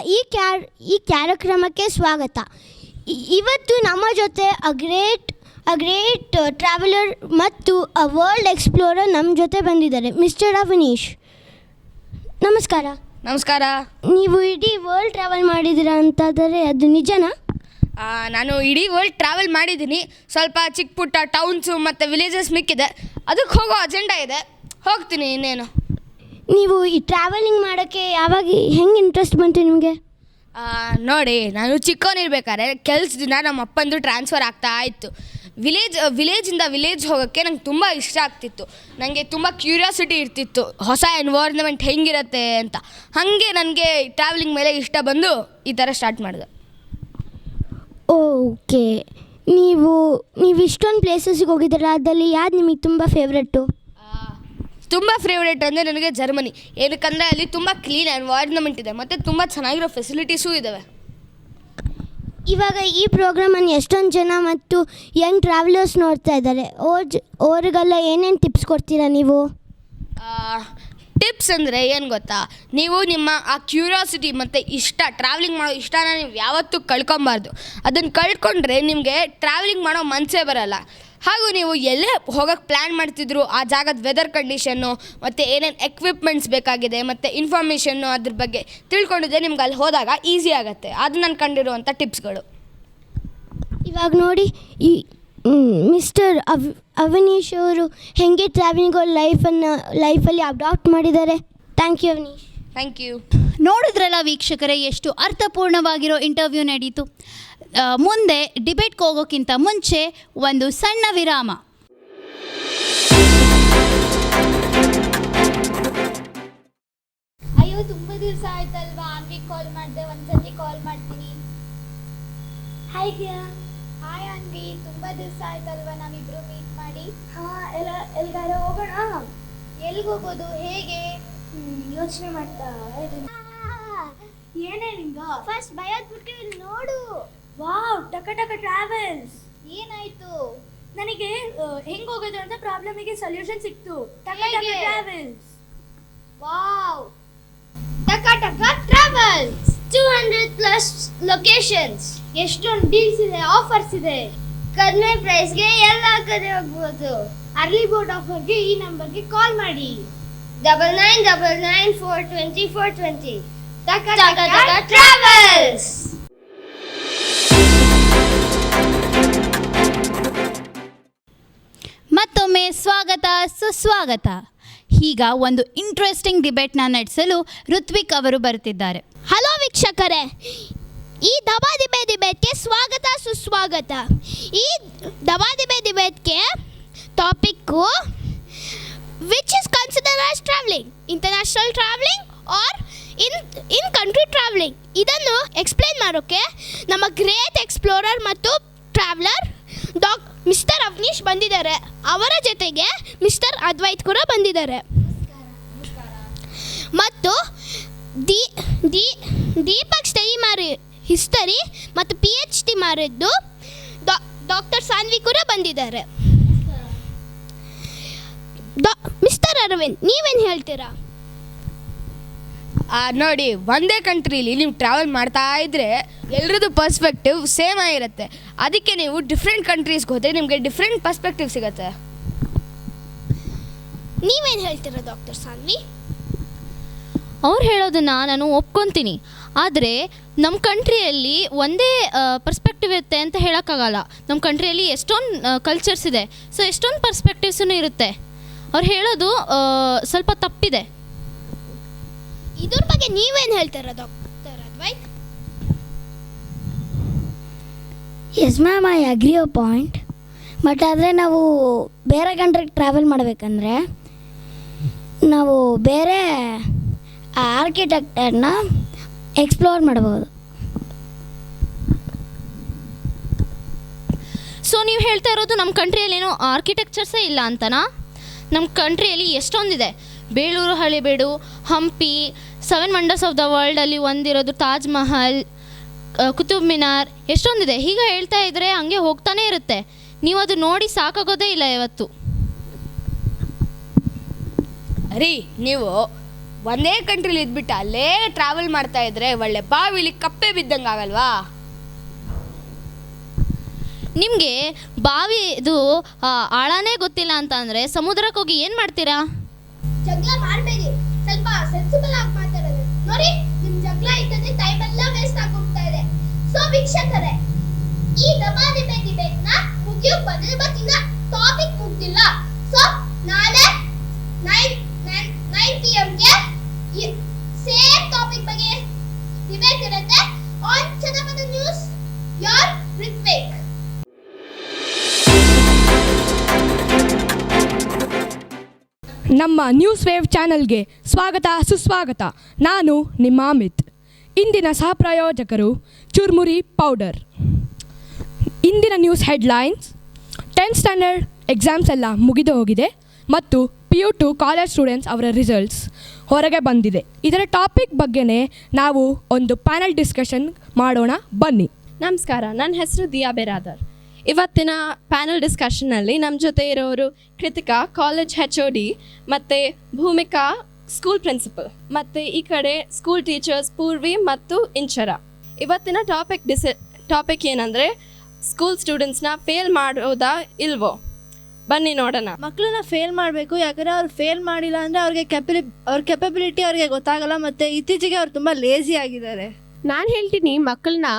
ಈ ಕಾರ್ಯಕ್ರಮಕ್ಕೆ ಸ್ವಾಗತ. ಇವತ್ತು ನಮ್ಮ ಜೊತೆ ಅ ಗ್ರೇಟ್ ಟ್ರಾವೆಲರ್ ಮತ್ತು ಅ ವರ್ಲ್ಡ್ ಎಕ್ಸ್ಪ್ಲೋರರ್ ನಮ್ಮ ಜೊತೆ ಬಂದಿದ್ದಾರೆ. ಮಿಸ್ಟರ್ ಅವನೀಶ್, ನಮಸ್ಕಾರ. ನಮಸ್ಕಾರ. ನೀವು ಇಡೀ ವರ್ಲ್ಡ್ ಟ್ರಾವೆಲ್ ಮಾಡಿದ್ದೀರಾ ಅಂತಾದರೆ ಅದು ನಿಜನಾ? ನಾನು ಇಡೀ ವರ್ಲ್ಡ್ ಟ್ರಾವೆಲ್ ಮಾಡಿದ್ದೀನಿ. ಸ್ವಲ್ಪ ಚಿಕ್ಕ ಪುಟ್ಟ ಟೌನ್ಸು ಮತ್ತು ವಿಲೇಜಸ್ ಮಿಕ್ಕಿದೆ. ಅದಕ್ಕೆ ಹೋಗೋ ಅಜೆಂಡಾ ಇದೆ, ಹೋಗ್ತೀನಿ ಇನ್ನೇನು. ನೀವು ಈ ಟ್ರಾವೆಲಿಂಗ್ ಮಾಡೋಕ್ಕೆ ಯಾವಾಗ ಹೆಂಗೆ ಇಂಟ್ರೆಸ್ಟ್ ಬಂತು ನಿಮಗೆ? ನೋಡಿ, ನಾನು ಚಿಕ್ಕವನಿರ್ಬೇಕಾದ್ರೆ ಕೆಲಸದಿಂದ ನಮ್ಮ ಅಪ್ಪಂದು ಟ್ರಾನ್ಸ್ಫರ್ ಆಗ್ತಾ ಇತ್ತು. ವಿಲೇಜಿಂದ ವಿಲೇಜ್ ಹೋಗೋಕ್ಕೆ ನಂಗೆ ತುಂಬ ಇಷ್ಟ ಆಗ್ತಿತ್ತು. ನನಗೆ ತುಂಬ ಕ್ಯೂರಿಯಾಸಿಟಿ ಇರ್ತಿತ್ತು, ಹೊಸ ಎನ್ವೈರ್ನ್ಮೆಂಟ್ ಹೆಂಗಿರುತ್ತೆ ಅಂತ. ಹಾಗೆ ನನಗೆ ಟ್ರಾವೆಲಿಂಗ್ ಮೇಲೆ ಇಷ್ಟ ಬಂದು ಈ ಥರ ಸ್ಟಾರ್ಟ್ ಮಾಡಿದೆ. ಓಕೆ, ನೀವು ಇಷ್ಟೊಂದು ಪ್ಲೇಸಸ್ಗೆ ಹೋಗಿದ್ದೀರಾ, ಅದರಲ್ಲಿ ಯಾವ್ದು ನಿಮಗೆ ತುಂಬ ಫೇವ್ರೆಟ್ಟು? ತುಂಬ ಫೇವ್ರೇಟ್ ಅಂದರೆ ನನಗೆ ಜರ್ಮನಿ. ಏನಕ್ಕಂದರೆ ಅಲ್ಲಿ ತುಂಬ ಕ್ಲೀನ್ ಎನ್ವೈರ್ನ್ಮೆಂಟ್ ಇದೆ ಮತ್ತು ತುಂಬ ಚೆನ್ನಾಗಿರೋ ಫೆಸಿಲಿಟೀಸೂ ಇದ್ದಾವೆ. ಇವಾಗ ಈ ಪ್ರೋಗ್ರಾಮನ್ನು ಎಷ್ಟೊಂದು ಜನ ಮತ್ತು ಯಂಗ್ ಟ್ರಾವೆಲರ್ಸ್ ನೋಡ್ತಾ ಇದ್ದಾರೆ. ಅವ್ರಿಗೆಲ್ಲ ಏನೇನು ಟಿಪ್ಸ್ ಕೊಡ್ತೀರಾ ನೀವು? ಟಿಪ್ಸ್ ಅಂದರೆ ಏನು ಗೊತ್ತಾ, ನೀವು ನಿಮ್ಮ ಆ ಕ್ಯೂರಿಯಾಸಿಟಿ ಮತ್ತು ಟ್ರಾವೆಲಿಂಗ್ ಮಾಡೋ ಇಷ್ಟನ ನೀವು ಯಾವತ್ತೂ ಕಳ್ಕೊಬಾರ್ದು. ಅದನ್ನು ಕಳ್ಕೊಂಡ್ರೆ ನಿಮಗೆ ಟ್ರಾವೆಲಿಂಗ್ ಮಾಡೋ ಮನಸ್ಸೇ ಬರೋಲ್ಲ. ಹಾಗೂ ನೀವು ಎಲ್ಲೇ ಹೋಗೋಕ್ಕೆ ಪ್ಲ್ಯಾನ್ ಮಾಡ್ತಿದ್ರು ಆ ಜಾಗದ ವೆದರ್ ಕಂಡೀಷನ್ನು ಮತ್ತು ಏನೇನು ಎಕ್ವಿಪ್ಮೆಂಟ್ಸ್ ಬೇಕಾಗಿದೆ ಮತ್ತು ಇನ್ಫಾರ್ಮೇಷನ್ನು ಅದ್ರ ಬಗ್ಗೆ ತಿಳ್ಕೊಂಡಿದ್ದೆ ನಿಮ್ಗೆ ಅಲ್ಲಿ ಹೋದಾಗ ಈಸಿ ಆಗುತ್ತೆ. ಅದು ನಾನು ಕಂಡಿರುವಂಥ ಟಿಪ್ಸ್ಗಳು. ಇವಾಗ ನೋಡಿ, ಈ ಮಿಸ್ಟರ್ ಅವನೀಶ್ ಅವರು ಹೇಗೆ ಟ್ರಾವೆಲಿಂಗ್ ಲೈಫಲ್ಲಿ ಅಡಾಪ್ಟ್ ಮಾಡಿದ್ದಾರೆ. Thank you Avanish. Thank you. ನೋಡಿದ್ರಲ್ಲ ವೀಕ್ಷಕರೇ, ಎಷ್ಟು ಅರ್ಥಪೂರ್ಣವಾಗಿರೋ ಇಂಟರ್ವ್ಯೂ ನಡೀತು. ಮುಂದೆ ಡಿಬೇಟ್ಗೆ ಹೋಗೋಕ್ಕಿಂತ ಮುಂಚೆ ಒಂದು ಸಣ್ಣ ವಿರಾಮ. ಅಯ್ಯೋ, ತುಂಬ ದಿವಸ ಆಯ್ತಲ್ವಾ, ಆನ್ವಿಗೆ ಕಾಲ್ ಮಾಡಿದೆ, ಒಂದ್ಸತಿ ಕಾಲ್ ಮಾಡ್ತೀನಿ. ಹಾಯ್ ದಿಯಾ. ಹಾಯ್ ಆನ್ವಿ, ತುಂಬ ದಿವಸ ಆಯ್ತಲ್ವಾ ನಾವಿಬ್ರು ಮೀಟ್ ಮಾಡಿ. ಎಲ್ಗಾರ ಹೋಗೋಣ? ಎಲ್ಲಿಗೆ ಹೋಗೋದು, ಹೇಗೆ ಯೋಚನೆ ಮಾಡ್ತಾ ಇದ್ದೀನಿ. ಏನೇ ನಿಂಗ ಫಸ್ಟ್ ಬಯೋದ್ಬಿಟ್ಟು ಇಲ್ಲಿ ನೋಡು. ವಾವ್, ಟಕ ಟ್ರಾವೆಲ್ಸ್. ಏನಾಯ್ತು? ನನಗೆ ಹೆಂಗೆ ಹೋಗೋದು ಅಂತ ಪ್ರಾಬ್ಲಮಿಗೆ ಸೊಲ್ಯೂಷನ್ ಸಿಕ್ತು. ಟಕ ಟ್ರಾವೆಲ್ಸ್. ವಾವ್, ಟಕ ಟ್ರಾವೆಲ್ಸ್ 200+ ಲೊಕೇಶನ್ಸ್. ಎಷ್ಟೊಂದು ಡೀಲ್ಸ್ ಇದೆ, ಆಫರ್ಸ್ ಇದೆ. ಕಡಿಮೆ ಪ್ರೈಸ್ಗೆ ಎಲ್ಲ ಕಡೆ ಹೋಗ್ಬೋದು. ಅರ್ಲಿ ಬೋರ್ಡ್ ಆಫರ್ಗೆ ಈ ನಂಬರ್ಗೆ ಕಾಲ್ ಮಾಡಿ. 9999420420. ಟಕ ಟ್ರಾವೆಲ್ಸ್. ಮತ್ತೊಮ್ಮೆ ಸ್ವಾಗತ ಸುಸ್ವಾಗತ. ಈಗ ಒಂದು ಇಂಟ್ರೆಸ್ಟಿಂಗ್ ಡಿಬೇಟ್ನ ನಡೆಸಲು ಋತ್ವಿಕ್ ಅವರು ಬರುತ್ತಿದ್ದಾರೆ. ಹಲೋ ವೀಕ್ಷಕರೇ, ಈ ಡಿಬೇಟ್ಗೆ ಸ್ವಾಗತ ಸುಸ್ವಾಗತ. ಈ ಡಿಬೇಟ್ಗೆ topic which is considered as travelling, international travelling or in country travelling. ಇದನ್ನು ಎಕ್ಸ್ಪ್ಲೇನ್ ಮಾಡೋಕ್ಕೆ ನಮ್ಮ ಗ್ರೇಟ್ ಎಕ್ಸ್ಪ್ಲೋರರ್ ಮತ್ತು ಟ್ರಾವೆಲರ್ ಮಿಸ್ಟರ್ ಅವನೀಶ್ ಬಂದಿದ್ದಾರೆ. ಅವರ ಜೊತೆಗೆ ಮಿಸ್ಟರ್ ಅದ್ವೈತ್ ಕೂಡ ಬಂದಿದ್ದಾರೆ. ಮತ್ತು ದೀಪಕ್ ಸ್ಟಡಿ ಮಾಡಿ ಹಿಸ್ಟರಿ ಮತ್ತು PhD ಮಾಡಿದ್ದು ಡಾಕ್ಟರ್ ಸಾನ್ವಿ ಕೂಡ ಬಂದಿದ್ದಾರೆ. ಮಿಸ್ಟರ್ ಅರವಿಂದ್, ನೀವೇನು ಹೇಳ್ತೀರಾ? ನೋಡಿ, ಒಂದೇ ಕಂಟ್ರೀಲಿ ನೀವು ಟ್ರಾವೆಲ್ ಮಾಡ್ತಾ ಇದ್ದರೆ ಎಲ್ಲರದ್ದು ಪರ್ಸ್ಪೆಕ್ಟಿವ್ ಸೇಮ್ ಆಗಿರುತ್ತೆ. ಅದಕ್ಕೆ ನೀವು ಡಿಫ್ರೆಂಟ್ ಕಂಟ್ರೀಸ್ಗೆ ಹೋದರೆ ನಿಮಗೆ ಡಿಫ್ರೆಂಟ್ ಪರ್ಸ್ಪೆಕ್ಟಿವ್ ಸಿಗುತ್ತೆ. ನೀವೇನು ಹೇಳ್ತೀರಾ ಡಾಕ್ಟರ್ ಸಾನ್ವಿ? ಅವ್ರು ಹೇಳೋದನ್ನು ನಾನು ಒಪ್ಕೊತೀನಿ. ಆದರೆ ನಮ್ಮ ಕಂಟ್ರಿಯಲ್ಲಿ ಒಂದೇ ಪರ್ಸ್ಪೆಕ್ಟಿವ್ ಇರುತ್ತೆ ಅಂತ ಹೇಳೋಕ್ಕಾಗಲ್ಲ. ನಮ್ಮ ಕಂಟ್ರಿಯಲ್ಲಿ ಎಷ್ಟೊಂದು ಕಲ್ಚರ್ಸ್ ಇದೆ, ಸೊ ಎಷ್ಟೊಂದು ಪರ್ಸ್ಪೆಕ್ಟಿವ್ಸೂ ಇರುತ್ತೆ. ಅವ್ರು ಹೇಳೋದು ಸ್ವಲ್ಪ ತಪ್ಪಿದೆ. ಇದ್ರ ಬಗ್ಗೆ ನೀವೇನು ಹೇಳ್ತೀರಾ doctor Advait? Yes ma'am, I agree your point. But ಆದರೆ ನಾವು ಬೇರೆ ಕಂಟ್ರಿಗೆ ಟ್ರಾವೆಲ್ ಮಾಡಬೇಕಂದ್ರೆ ನಾವು ಬೇರೆ ಆರ್ಕಿಟೆಕ್ಟರ್ನ ಎಕ್ಸ್ಪ್ಲೋರ್ ಮಾಡ್ಬೋದು. ಸೊ ನೀವು ಹೇಳ್ತಾ ಇರೋದು ನಮ್ಮ ಕಂಟ್ರಿಯಲ್ಲಿ ಏನೋ ಆರ್ಕಿಟೆಕ್ಚರ್ಸೇ ಇಲ್ಲ ಅಂತನಾ? ನಮ್ಮ ಕಂಟ್ರಿಯಲ್ಲಿ ಎಷ್ಟೊಂದಿದೆ. Belur Halebidu, Hampi, 7 wonders of the ವರ್ಲ್ಡಲ್ಲಿ ಒಂದಿರೋದು ತಾಜ್ ಮಹಲ್, ಕುತುಬ್ ಮಿನಾರ್, ಎಷ್ಟೊಂದಿದೆ. ಹೀಗೆ ಹೇಳ್ತಾ ಇದ್ದರೆ ಹಂಗೆ ಹೋಗ್ತಾನೆ ಇರುತ್ತೆ. ನೀವು ಅದು ನೋಡಿ ಸಾಕಾಗೋದೇ ಇಲ್ಲ ಇವತ್ತು. ರೀ, ನೀವು ಒಂದೇ ಕಂಟ್ರಿಲಿ ಇದ್ಬಿಟ್ಟು ಅಲ್ಲೇ ಟ್ರಾವೆಲ್ ಮಾಡ್ತಾ ಇದ್ರೆ ಒಳ್ಳೆ ಬಾವಿಲಿ ಕಪ್ಪೆ ಬಿದ್ದಂಗೆ ಆಗಲ್ವಾ? ನಿಮಗೆ ಬಾವಿ ಇದು ಆಳನೇ ಗೊತ್ತಿಲ್ಲ ಅಂತ ಅಂದರೆ ಸಮುದ್ರಕ್ಕೆ ಹೋಗಿ ಏನು ಮಾಡ್ತೀರಾ? ಜಗಳ ಮಾಡಬೇಡಿ, ಸ್ವಲ್ಪ ಸೆನ್ಸಿಬಲ್ ಆಗಿ ಮಾತಾಡೋದು ನೋಡಿ. ನಿಮ್ ಜಗಳ ಇದ್ದದೆ ಟೈಮ್ ಎಲ್ಲ ವೇಸ್ಟ್ ಆಗೋಗ್ತಾ ಇದೆ. ಸೊ ವೀಕ್ಷಕರೇ, ಈ ದಬಾದಿಬೆ ಡಿಬೇಟ್ ನ ಮುಗಿಯೋಕ್ ಬಂದ್ರೆ ಬಟ್ ಇನ್ನ ಟಾಪಿಕ್ ಮುಗ್ದಿಲ್ಲ. ಸೊ ನಾಳೆ 9 PM ಗೆ ಸೇಮ್ ಟಾಪಿಕ್ ಬಗ್ಗೆ ಡಿಬೇಟ್ ಇರುತ್ತೆ ಆನ್ ಜನಪದ ನ್ಯೂಸ್. ಯೋರ್ ರಿತ್ವಿಕ್. ನಮ್ಮ ನ್ಯೂಸ್ ವೇವ್ ಚಾನಲ್ಗೆ ಸ್ವಾಗತ ಸುಸ್ವಾಗತ. ನಾನು ನಿಮ್ಮ ಅಮಿತ್. ಇಂದಿನ ಸಹಪ್ರಾಯೋಜಕರು ಚುರ್ಮುರಿ ಪೌಡರ್. ಇಂದಿನ news headlines: 10th standard exams ಎಲ್ಲ ಮುಗಿದು ಹೋಗಿದೆ ಮತ್ತು PU2 ಕಾಲೇಜ್ ಸ್ಟೂಡೆಂಟ್ಸ್ ಅವರ ರಿಸಲ್ಟ್ಸ್ ಹೊರಗೆ ಬಂದಿದೆ. ಇದರ ಟಾಪಿಕ್ ಬಗ್ಗೆನೇ ನಾವು ಒಂದು ಪ್ಯಾನಲ್ ಡಿಸ್ಕಷನ್ ಮಾಡೋಣ, ಬನ್ನಿ. ನಮಸ್ಕಾರ, ನನ್ನ ಹೆಸರು ದಿಯಾ ಬೆರಾದರ್. ಇವತ್ತಿನ ಪ್ಯಾನಲ್ ಡಿಸ್ಕಷನ್ನಲ್ಲಿ ನಮ್ಮ ಜೊತೆ ಇರೋರು ಕೃತಿಕಾ, ಕಾಲೇಜ್ HOD, ಮತ್ತು ಭೂಮಿಕಾ, ಸ್ಕೂಲ್ ಪ್ರಿನ್ಸಿಪಲ್, ಮತ್ತು ಈ ಕಡೆ ಸ್ಕೂಲ್ ಟೀಚರ್ಸ್ ಪೂರ್ವಿ ಮತ್ತು ಇಂಚರ. ಇವತ್ತಿನ ಟಾಪಿಕ್ ಏನಂದರೆ ಸ್ಕೂಲ್ ಸ್ಟೂಡೆಂಟ್ಸ್ನ ಫೇಲ್ ಮಾಡೋದಾ ಇಲ್ವೋ, ಬನ್ನಿ ನೋಡೋಣ. ಮಕ್ಕಳನ್ನ ಫೇಲ್ ಮಾಡಬೇಕು, ಯಾಕಂದರೆ ಅವ್ರು ಫೇಲ್ ಮಾಡಿಲ್ಲ ಅಂದರೆ ಅವ್ರ ಕೆಪಬಿಲಿಟಿ ಅವ್ರಿಗೆ ಗೊತ್ತಾಗಲ್ಲ, ಮತ್ತು ಇತ್ತೀಚೆಗೆ ಅವ್ರು ತುಂಬ ಲೇಸಿ ಆಗಿದ್ದಾರೆ. ನಾನು ಹೇಳ್ತೀನಿ ಮಕ್ಕಳನ್ನ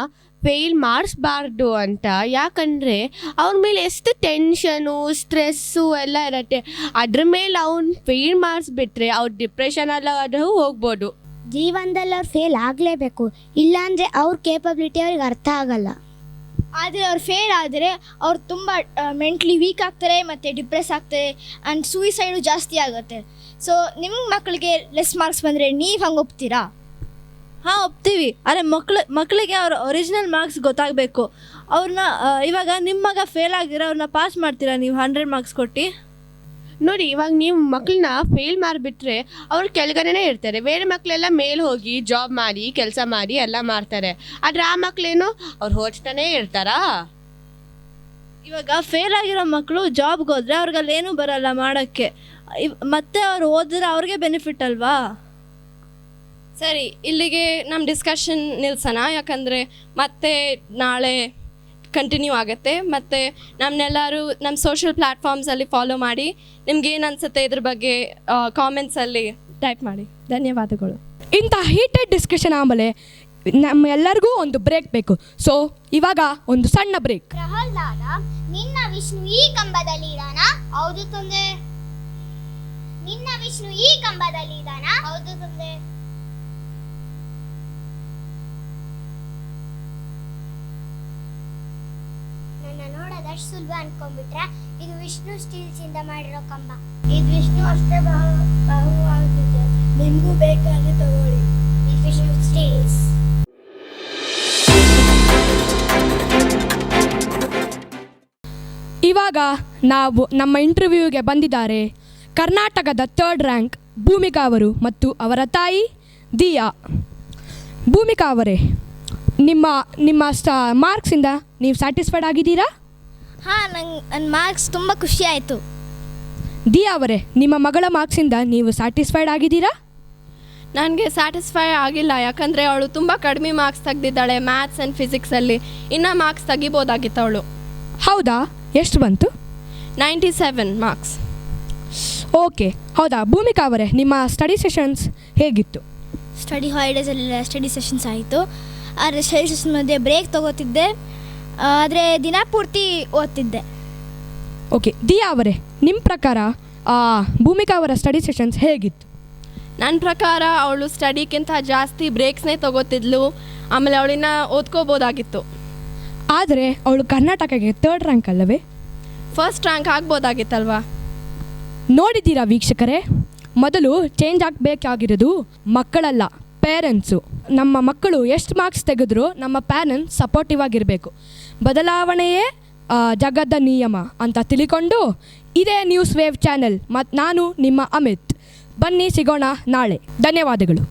ಫೇಲ್ ಮಾಡಿಸ್ಬಾರ್ದು ಅಂತ. ಯಾಕಂದರೆ ಅವ್ರ ಮೇಲೆ ಎಷ್ಟು ಟೆನ್ಷನು, ಸ್ಟ್ರೆಸ್ಸು ಎಲ್ಲ ಇರುತ್ತೆ. ಅದ್ರ ಮೇಲೆ ಅವ್ನು ಫೇಲ್ ಮಾಡಿಸ್ಬಿಟ್ರೆ ಅವ್ರು ಡಿಪ್ರೆಷನಲ್ಲಾದರೂ ಹೋಗ್ಬೋದು. ಜೀವನದಲ್ಲಿ ಅವ್ರು ಫೇಲ್ ಆಗಲೇಬೇಕು, ಇಲ್ಲಾಂದರೆ ಅವ್ರ ಕೇಪಬಿಲಿಟಿ ಅವ್ರಿಗೆ ಅರ್ಥ ಆಗಲ್ಲ. ಆದರೆ ಅವ್ರು ಫೇಲ್ ಆದರೆ ಅವ್ರು ತುಂಬ ಮೆಂಟ್ಲಿ ವೀಕ್ ಆಗ್ತಾರೆ ಮತ್ತು ಡಿಪ್ರೆಸ್ ಆಗ್ತಾರೆ ಆ್ಯಂಡ್ ಸೂಯಿಸೈಡು ಜಾಸ್ತಿ ಆಗುತ್ತೆ. ಸೊ ನಿಮ್ಮ ಮಕ್ಕಳಿಗೆ ಲೆಸ್ ಮಾರ್ಕ್ಸ್ ಬಂದರೆ ನೀವು ಹಂಗೆ ಒಪ್ತೀರಾ? ಹಾಂ, ಒಪ್ತೀವಿ. ಆದರೆ ಮಕ್ಕಳಿಗೆ ಅವ್ರ ಒರಿಜಿನಲ್ ಮಾರ್ಕ್ಸ್ ಗೊತ್ತಾಗಬೇಕು. ಅವ್ರನ್ನ ಇವಾಗ ನಿಮ್ಮ ಮಗ ಫೇಲ್ ಆಗಿರೋ ಅವ್ರನ್ನ ಪಾಸ್ ಮಾಡ್ತೀರಾ ನೀವು 100 ಮಾರ್ಕ್ಸ್ ಕೊಟ್ಟು? ನೋಡಿ, ಇವಾಗ ನೀವು ಮಕ್ಕಳನ್ನ ಫೇಲ್ ಮಾಡಿಬಿಟ್ರೆ ಅವ್ರು ಕೆಳಗಡೆನೇ ಇರ್ತಾರೆ. ಬೇರೆ ಮಕ್ಕಳೆಲ್ಲ ಮೇಲೆ ಹೋಗಿ ಜಾಬ್ ಮಾಡಿ ಕೆಲಸ ಮಾಡಿ ಎಲ್ಲ ಮಾಡ್ತಾರೆ. ಆದರೆ ಆ ಮಕ್ಕಳೇನು ಅವ್ರು ಹೋಗ್ತಾನೇ ಇರ್ತಾರಾ? ಇವಾಗ ಫೇಲ್ ಆಗಿರೋ ಮಕ್ಕಳು ಜಾಬ್ಗೆ ಹೋದರೆ ಅವ್ರಿಗಲ್ಲೇನೂ ಬರಲ್ಲ ಮಾಡೋಕ್ಕೆ. ಮತ್ತೆ ಅವ್ರು ಓದಿದ್ರೆ ಅವ್ರಿಗೆ ಬೆನಿಫಿಟ್ ಅಲ್ವಾ? ಸರಿ, ಇಲ್ಲಿಗೆ ನಮ್ಮ ಡಿಸ್ಕಷನ್ ನಿಲ್ಸೋಣ. ಯಾಕಂದರೆ ಮತ್ತೆ ನಾಳೆ ಕಂಟಿನ್ಯೂ ಆಗುತ್ತೆ. ಮತ್ತು ನಮ್ಮನ್ನೆಲ್ಲರೂ ನಮ್ಮ ಸೋಷಿಯಲ್ ಪ್ಲ್ಯಾಟ್ಫಾರ್ಮ್ಸಲ್ಲಿ ಫಾಲೋ ಮಾಡಿ. ನಿಮ್ಗೇನು ಅನಿಸುತ್ತೆ ಇದ್ರ ಬಗ್ಗೆ ಕಾಮೆಂಟ್ಸಲ್ಲಿ ಟೈಪ್ ಮಾಡಿ. ಧನ್ಯವಾದಗಳು. ಇಂಥ ಹೀಟೆಡ್ ಡಿಸ್ಕಷನ್ ಆಮೇಲೆ ನಮ್ಮೆಲ್ಲರಿಗೂ ಒಂದು ಬ್ರೇಕ್ ಬೇಕು. ಸೊ ಇವಾಗ ಒಂದು ಸಣ್ಣ ಬ್ರೇಕ್. ಪ್ರಹ್ಲಾದ, ನಿನ್ನ ವಿಷ್ಣು ಈ ಕಂಬದಲ್ಲಿ ಇದಾನ? ಹೌದು ತಂದೆ. ನಿನ್ನ ವಿಷ್ಣು ಈ ಕಂಬದಲ್ಲಿ ಇದಾನ? ಹೌದು ತಂದೆ. ನನ್ನ ನೋಡೋದಷ್ಟು ಸುಲಭ ಅನ್ಕೊಂಡ್ಬಿಟ್ರೆ ಇದು ವಿಷ್ಣು ಸ್ಟೀಲ್ಸ್ ಇಂದ ಮಾಡಿರೋ ಕಂಬ. ಇದು ವಿಷ್ಣು ಅಷ್ಟೇ ಬಹುವಾಗಿದೆ. ನಿಮಗೂ ಬೇಕಾದ್ರೆ ತಗೊಳ್ಳಿ. ವಿಷ್ಣು ಸ್ಟೀಲ್ಸ್. ಇವಾಗ ನಾವು ನಮ್ಮ ಇಂಟರ್ವ್ಯೂಗೆ ಬಂದಿದ್ದಾರೆ ಕರ್ನಾಟಕದ 3rd ರ್ಯಾಂಕ್ ಭೂಮಿಕಾ ಅವರು ಮತ್ತು ಅವರ ತಾಯಿ ದಿಯಾ. ಭೂಮಿಕಾ ಅವರೇ, ನಿಮ್ಮ ಮಾರ್ಕ್ಸಿಂದ ನೀವು ಸ್ಯಾಟಿಸ್ಫೈಡ್ ಆಗಿದ್ದೀರಾ? ಹಾಂ, ನನ್ನ ಮಾರ್ಕ್ಸ್ ತುಂಬ ಖುಷಿ ಆಯಿತು. ದಿಯಾ ಅವರೇ, ನಿಮ್ಮ ಮಗಳ ಮಾರ್ಕ್ಸಿಂದ ನೀವು ಸ್ಯಾಟಿಸ್ಫೈಡ್ ಆಗಿದ್ದೀರಾ? ನನಗೆ ಸ್ಯಾಟಿಸ್ಫೈ ಆಗಿಲ್ಲ. ಯಾಕಂದರೆ ಅವಳು ತುಂಬ ಕಡಿಮೆ ಮಾರ್ಕ್ಸ್ ತೆಗೆದಿದ್ದಾಳೆ ಮ್ಯಾಥ್ಸ್ ಆ್ಯಂಡ್ ಫಿಸಿಕ್ಸಲ್ಲಿ. ಇನ್ನೂ ಮಾರ್ಕ್ಸ್ ತೆಗಿಬೋದಾಗಿತ್ತು ಅವಳು. ಹೌದಾ? ಎಷ್ಟು ಬಂತು? 97 ಮಾರ್ಕ್ಸ್. ಓಕೆ, ಹೌದಾ. ಭೂಮಿಕಾ ಅವರೇ, ನಿಮ್ಮ ಸ್ಟಡಿ ಸೆಷನ್ಸ್ ಹೇಗಿತ್ತು? ಸ್ಟಡಿ ಹಾಲಿಡೇಸಲ್ಲೆಲ್ಲ ಸ್ಟಡಿ ಸೆಷನ್ಸ್ ಆಯಿತು. ಆದರೆ ಸ್ಟಡಿ ಸೆಷನ್ ಮಧ್ಯೆ ಬ್ರೇಕ್ ತೊಗೋತಿದ್ದೆ, ಆದರೆ ದಿನ ಪೂರ್ತಿ ಓದ್ತಿದ್ದೆ. ಓಕೆ, ದಿಯಾ ಅವರೇ, ನಿಮ್ಮ ಪ್ರಕಾರ ಭೂಮಿಕಾ ಅವರ ಸ್ಟಡಿ ಸೆಷನ್ಸ್ ಹೇಗಿತ್ತು? ನನ್ನ ಪ್ರಕಾರ ಅವಳು ಸ್ಟಡಿಗಿಂತ ಜಾಸ್ತಿ ಬ್ರೇಕ್ಸ್ನೇ ತಗೋತಿದ್ಲು. ಆಮೇಲೆ ಅವಳನ್ನ ಓದ್ಕೋಬೋದಾಗಿತ್ತು. ಆದರೆ ಅವಳು ಕರ್ನಾಟಕಕ್ಕೆ 3rd ರ್ಯಾಂಕ್ ಅಲ್ಲವೇ? ಫಸ್ಟ್ ರ್ಯಾಂಕ್ ಆಗ್ಬೋದಾಗಿತ್ತಲ್ವಾ? ನೋಡಿದ್ದೀರಾ ವೀಕ್ಷಕರೇ, ಮೊದಲು ಚೇಂಜ್ ಆಗಬೇಕಾಗಿರೋದು ಮಕ್ಕಳಲ್ಲ, ಪೇರೆಂಟ್ಸು. ನಮ್ಮ ಮಕ್ಕಳು ಎಷ್ಟು ಮಾರ್ಕ್ಸ್ ತೆಗೆದ್ರು ನಮ್ಮ ಪ್ಯಾರೆಂಟ್ಸ್ ಸಪೋರ್ಟಿವ್ ಆಗಿರಬೇಕು. ಬದಲಾವಣೆಯೇ ಜಗದ ನಿಯಮ ಅಂತ ತಿಳ್ಕೊಂಡು ಇದೇ ನ್ಯೂಸ್ ವೇವ್ ಚಾನೆಲ್ ಮತ್ತು ನಾನು ನಿಮ್ಮ ಅಮಿತ್. ಬನ್ನಿ ಸಿಗೋಣ ನಾಳೆ. ಧನ್ಯವಾದಗಳು.